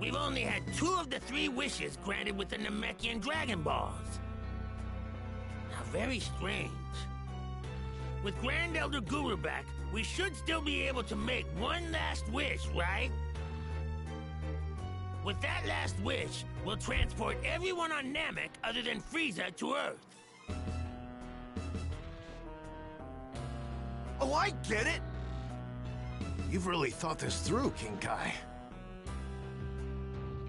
We've only had 2 of the 3 wishes granted with the Namekian Dragon Balls. How very strange. With Grand Elder Guru back, we should still be able to make one last wish, right? With that last wish, we'll transport everyone on Namek other than Frieza to Earth. Oh, I get it! You've really thought this through, King Kai.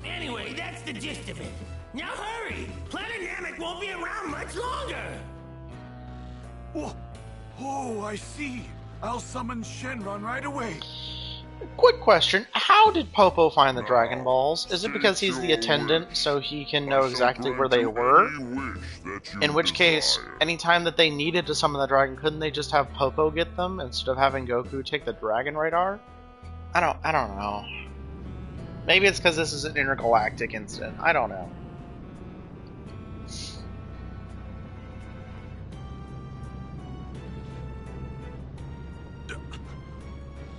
Anyway, that's the gist of it. Now hurry! Planet Namek won't be around much longer! Oh, I see. I'll summon Shenron right away. Quick question. How did Popo find the Dragon Balls? Is it because he's the attendant, so he can know exactly where they were? In which case, anytime that they needed to summon the dragon, couldn't they just have Popo get them instead of having Goku take the Dragon Radar? I don't know. Maybe it's because this is an intergalactic incident. I don't know.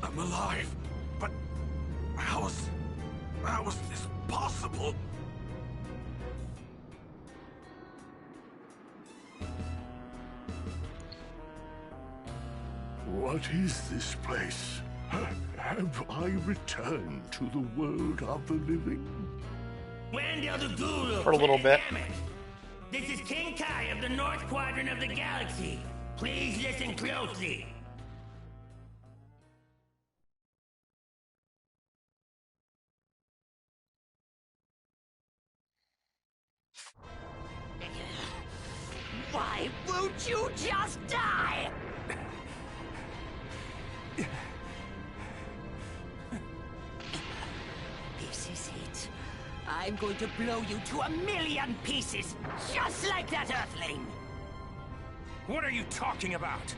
I'm alive, but how is this possible? What is this place? Have I returned to the world of the living? Grand Elder Guru, For a little bit. This is King Kai of the North Quadrant of the Galaxy. Please listen closely. Why won't you just die? This is it. I'm going to blow you to 1,000,000 pieces, just like that Earthling. What are you talking about?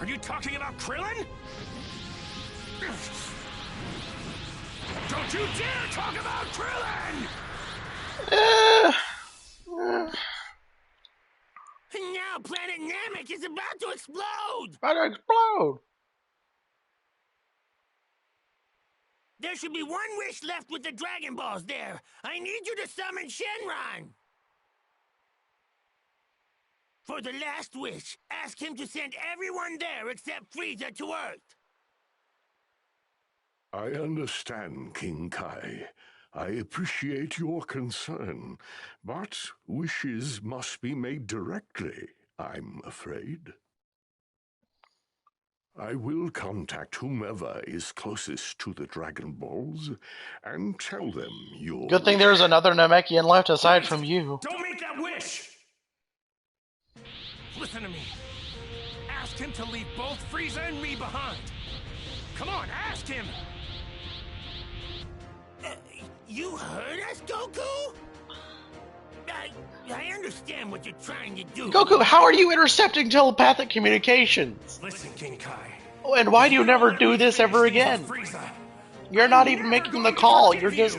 Are you talking about Krillin? Don't you dare talk about Krillin! Now planet Namek is about to explode! About to explode! There should be one wish left with the Dragon Balls there. I need you to summon Shenron. For the last wish, ask him to send everyone there except Frieza to Earth. I understand, King Kai. I appreciate your concern, but wishes must be made directly, I'm afraid. I will contact whomever is closest to the Dragon Balls and tell them your Good thing there's another Namekian left aside from you. Don't make that wish! Listen to me. Ask him to leave both Frieza and me behind. Come on, ask him! You heard us, Goku? I understand what you're trying to do. Goku, how are you intercepting telepathic communications? Listen, King Kai. Oh, and why do you never do this ever again? You're not even making the call. You're just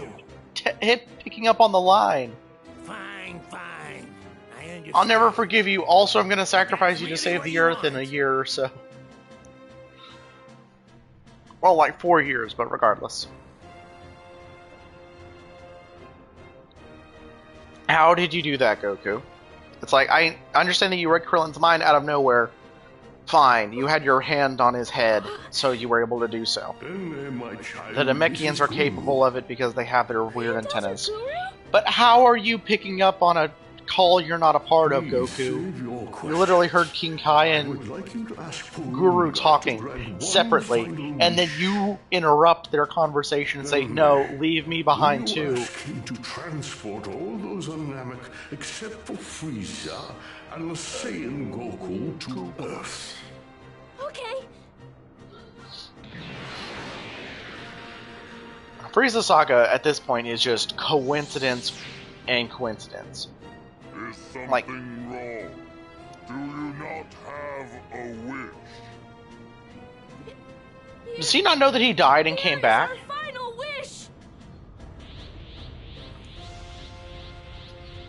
picking up on the line. Fine. I understand. I'll never forgive you. Also, I'm going to sacrifice you to save the Earth in a year or so. Well, like 4 years, but regardless. How did you do that, Goku? It's like, I understand that you read Krillin's mind out of nowhere. Fine, you had your hand on his head, so you were able to do so. The Namekians are capable of it because they have their weird antennas. But how are you picking up on a call you're not a part of, Goku? You literally heard King Kai and Guru talking separately, and then you interrupt their conversation and say, "No, leave me behind too." To transport all those on Namek except for Frieza and the Saiyan Goku to Earth. Okay. Frieza Saga at this point is just coincidence and coincidence. Is something Like, wrong? Do you not have a wish? does he not know that he died and came back? Our final wish.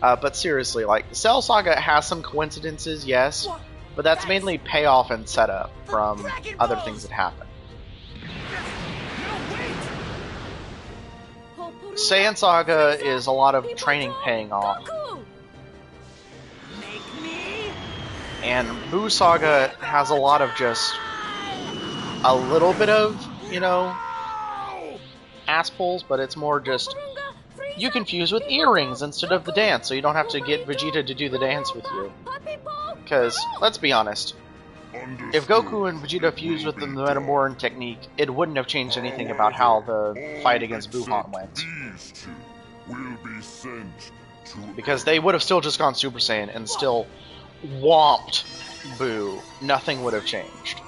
But seriously, like, Cell Saga has some coincidences, yes, but that's mainly payoff and setup from other things that happen. Saiyan Saga is a lot of training paying off. And Buu Saga has a lot of just a little bit of, you know, ass pulls, but it's more just you confuse with earrings instead of the dance, so you don't have to get Vegeta to do the dance with you. Because, let's be honest, if Goku and Vegeta fused with the Metamoran technique, it wouldn't have changed anything about how the fight against Buhan went. These two will be sent Because they would have still just gone Super Saiyan and still whomped Boo. Nothing would have changed.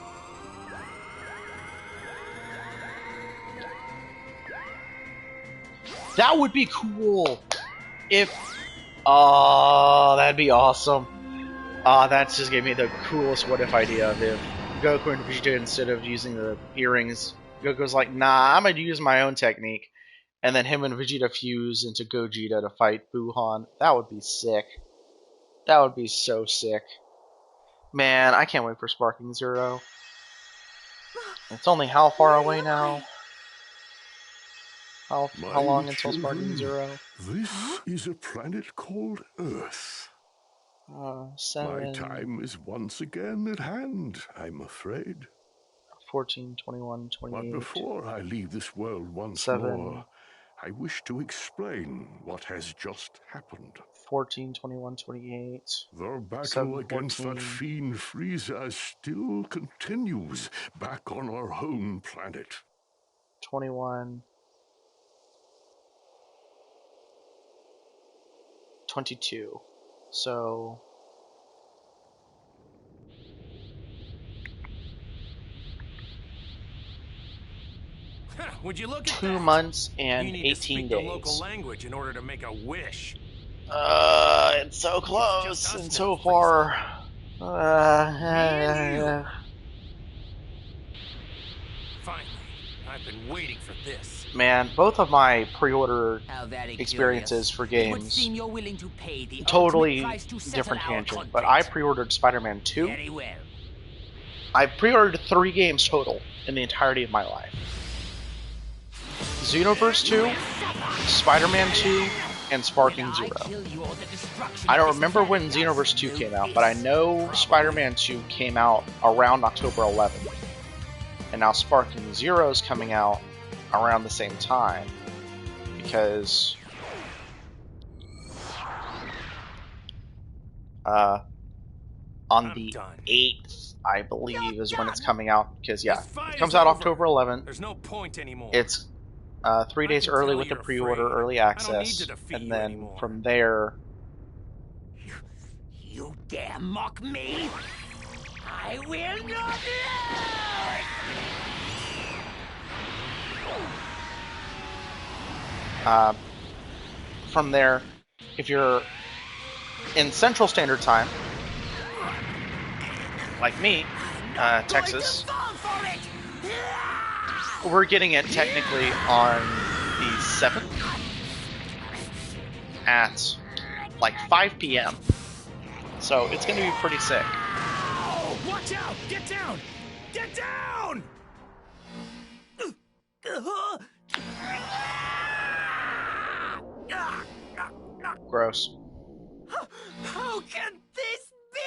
That would be cool if... Oh, that'd be awesome. That just gave me the coolest what-if idea of if Goku and Vegeta, instead of using the earrings, Goku's like, nah, I'm gonna use my own technique. And then him and Vegeta fuse into Gogeta to fight Buhan. That would be sick. That would be so sick. Man, I can't wait for Sparking Zero. It's only how far away now? How long until Sparking Zero? This is a planet called Earth. 7... My time is once again at hand, I'm afraid. 14, 21, 28... But before I leave this world once 7... more, I wish to explain what has just happened. 14, 21, 28... The battle 7, against that fiend Frieza still continues back on our home planet. 21... 22. So... Would you look at 2 that? months and you need 18 to speak days. the local language in order to make a wish. It's so close and so far. Finally, I've been waiting for this. Man, both of my pre-order experiences for games, totally different tangent, but I pre-ordered Spider-Man 2. Very well. I pre-ordered 3 games total in the entirety of my life. Xenoverse 2, Spider-Man 2, and Sparking Zero. I don't remember when Xenoverse 2 came out, but I know Spider-Man 2 came out around October 11th. And now Sparking Zero is coming out around the same time. Because... on the 8th, I believe, is when it's coming out. Because, yeah, it comes out October 11th. There's no point anymore. It's 3 days early with the pre-order, early access, and then from there... You dare mock me? I will not lose! From there, if you're in Central Standard Time, like me, Texas, we're getting it technically on the 7th at like 5 p.m. So it's going to be pretty sick. Oh, watch out! Get down! Get down! Gross. How can this be?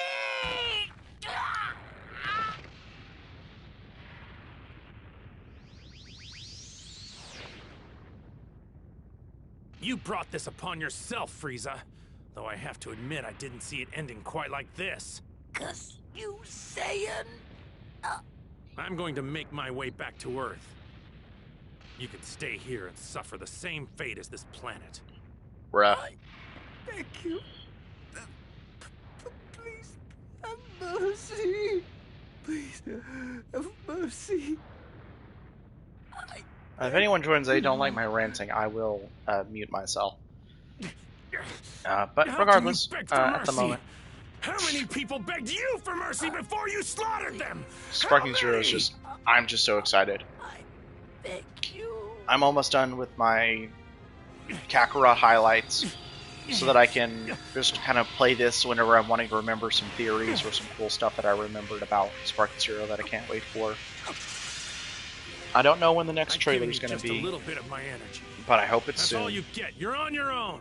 You brought this upon yourself, Frieza. Though I have to admit I didn't see it ending quite like this. 'Cause you Saiyan... I'm going to make my way back to Earth. You can stay here and suffer the same fate as this planet. Bruh. Thank you. Please, have mercy. Please, have mercy. If anyone joins they don't like my ranting, I will mute myself. But regardless, at the moment... How many people begged you for mercy before you slaughtered them? Sparking Zero is just... I'm just so excited. I'm almost done with my Kakarot highlights, so that I can just kind of play this whenever I'm wanting to remember some theories or some cool stuff that I remembered about Sparking Zero that I can't wait for. I don't know when the next trailer is going to be, a little bit of my energy. but I hope it's That's soon. all you get. You're on your own.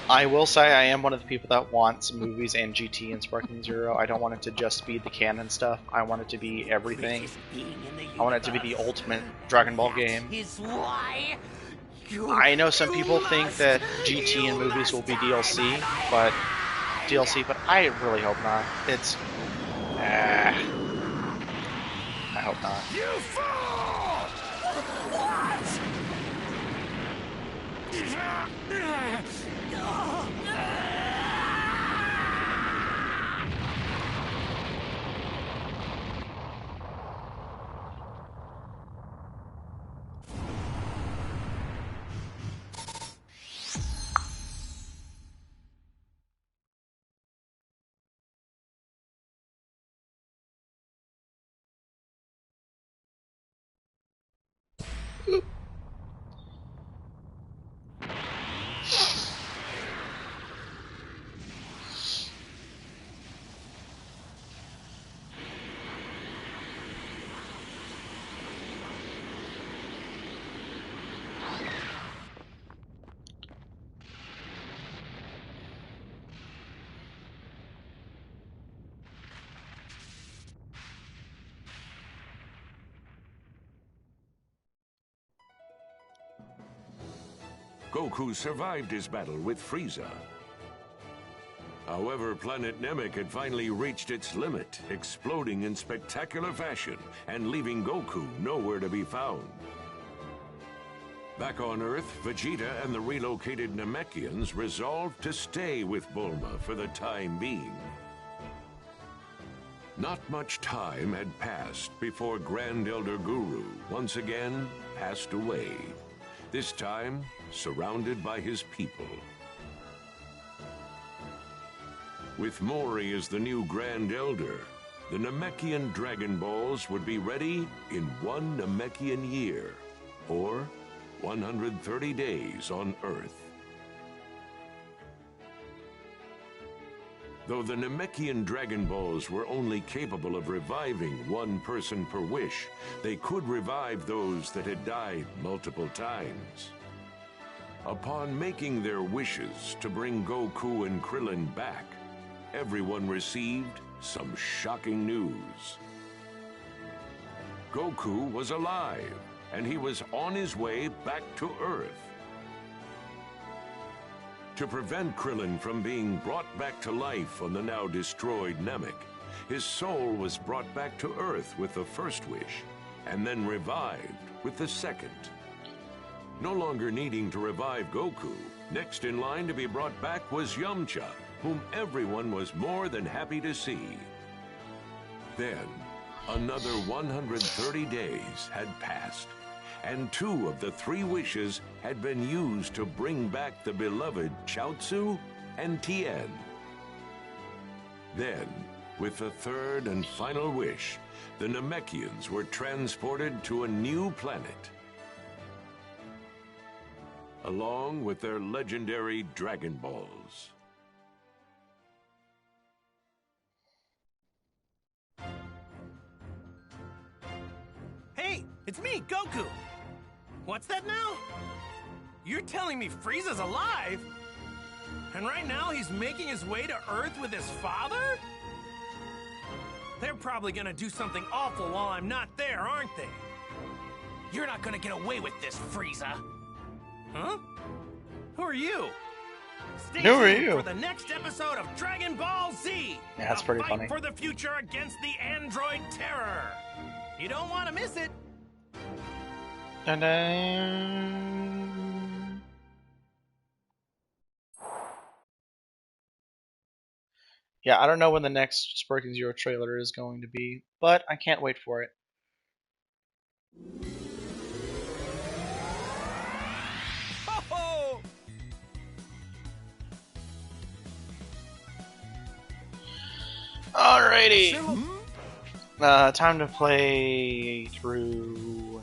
I will say I am one of the people that wants movies and GT and Sparking Zero. I don't want it to just be the canon stuff. I want it to be everything. I want it to be the ultimate Dragon Ball game. I know some people think that GT and movies will be DLC, but I really hope not. It's... I hope not. You fall! What? Goku survived his battle with Frieza. However, planet Namek had finally reached its limit, exploding in spectacular fashion and leaving Goku nowhere to be found. Back on Earth, Vegeta and the relocated Namekians resolved to stay with Bulma for the time being. Not much time had passed before Grand Elder Guru once again passed away, this time surrounded by his people. With Mori as the new Grand Elder, the Namekian Dragon Balls would be ready in 1 Namekian year, or 130 days on Earth. Though the Namekian Dragon Balls were only capable of reviving 1 person per wish, they could revive those that had died multiple times. Upon making their wishes to bring Goku and Krillin back, everyone received some shocking news. Goku was alive, and he was on his way back to Earth. To prevent Krillin from being brought back to life on the now destroyed Namek, his soul was brought back to Earth with the first wish, and then revived with the second. No longer needing to revive Goku, next in line to be brought back was Yamcha, whom everyone was more than happy to see. Then, another 130 days had passed, and 2 of the 3 wishes had been used to bring back the beloved Chaozu and Tien. Then, with the 3rd and final wish, the Namekians were transported to a new planet, along with their legendary Dragon Balls. Hey, it's me, Goku! What's that now? You're telling me Frieza's alive? And right now he's making his way to Earth with his father? They're probably gonna do something awful while I'm not there, aren't they? You're not gonna get away with this, Frieza. Huh? Who are you? Stay Who are tuned you? for the next episode of Dragon Ball Z! Yeah, that's A pretty fight funny. for the future against the android terror! You don't want to miss it! And yeah, I don't know when the next Sparking Zero trailer is going to be, but I can't wait for it. Ho-ho! Alrighty. Time to play through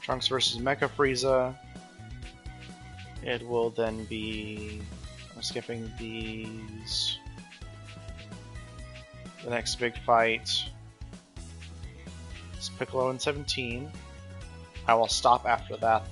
Trunks versus Mecha Frieza. It will then be, I'm skipping these. The next big fight is Piccolo in 17. I will stop after that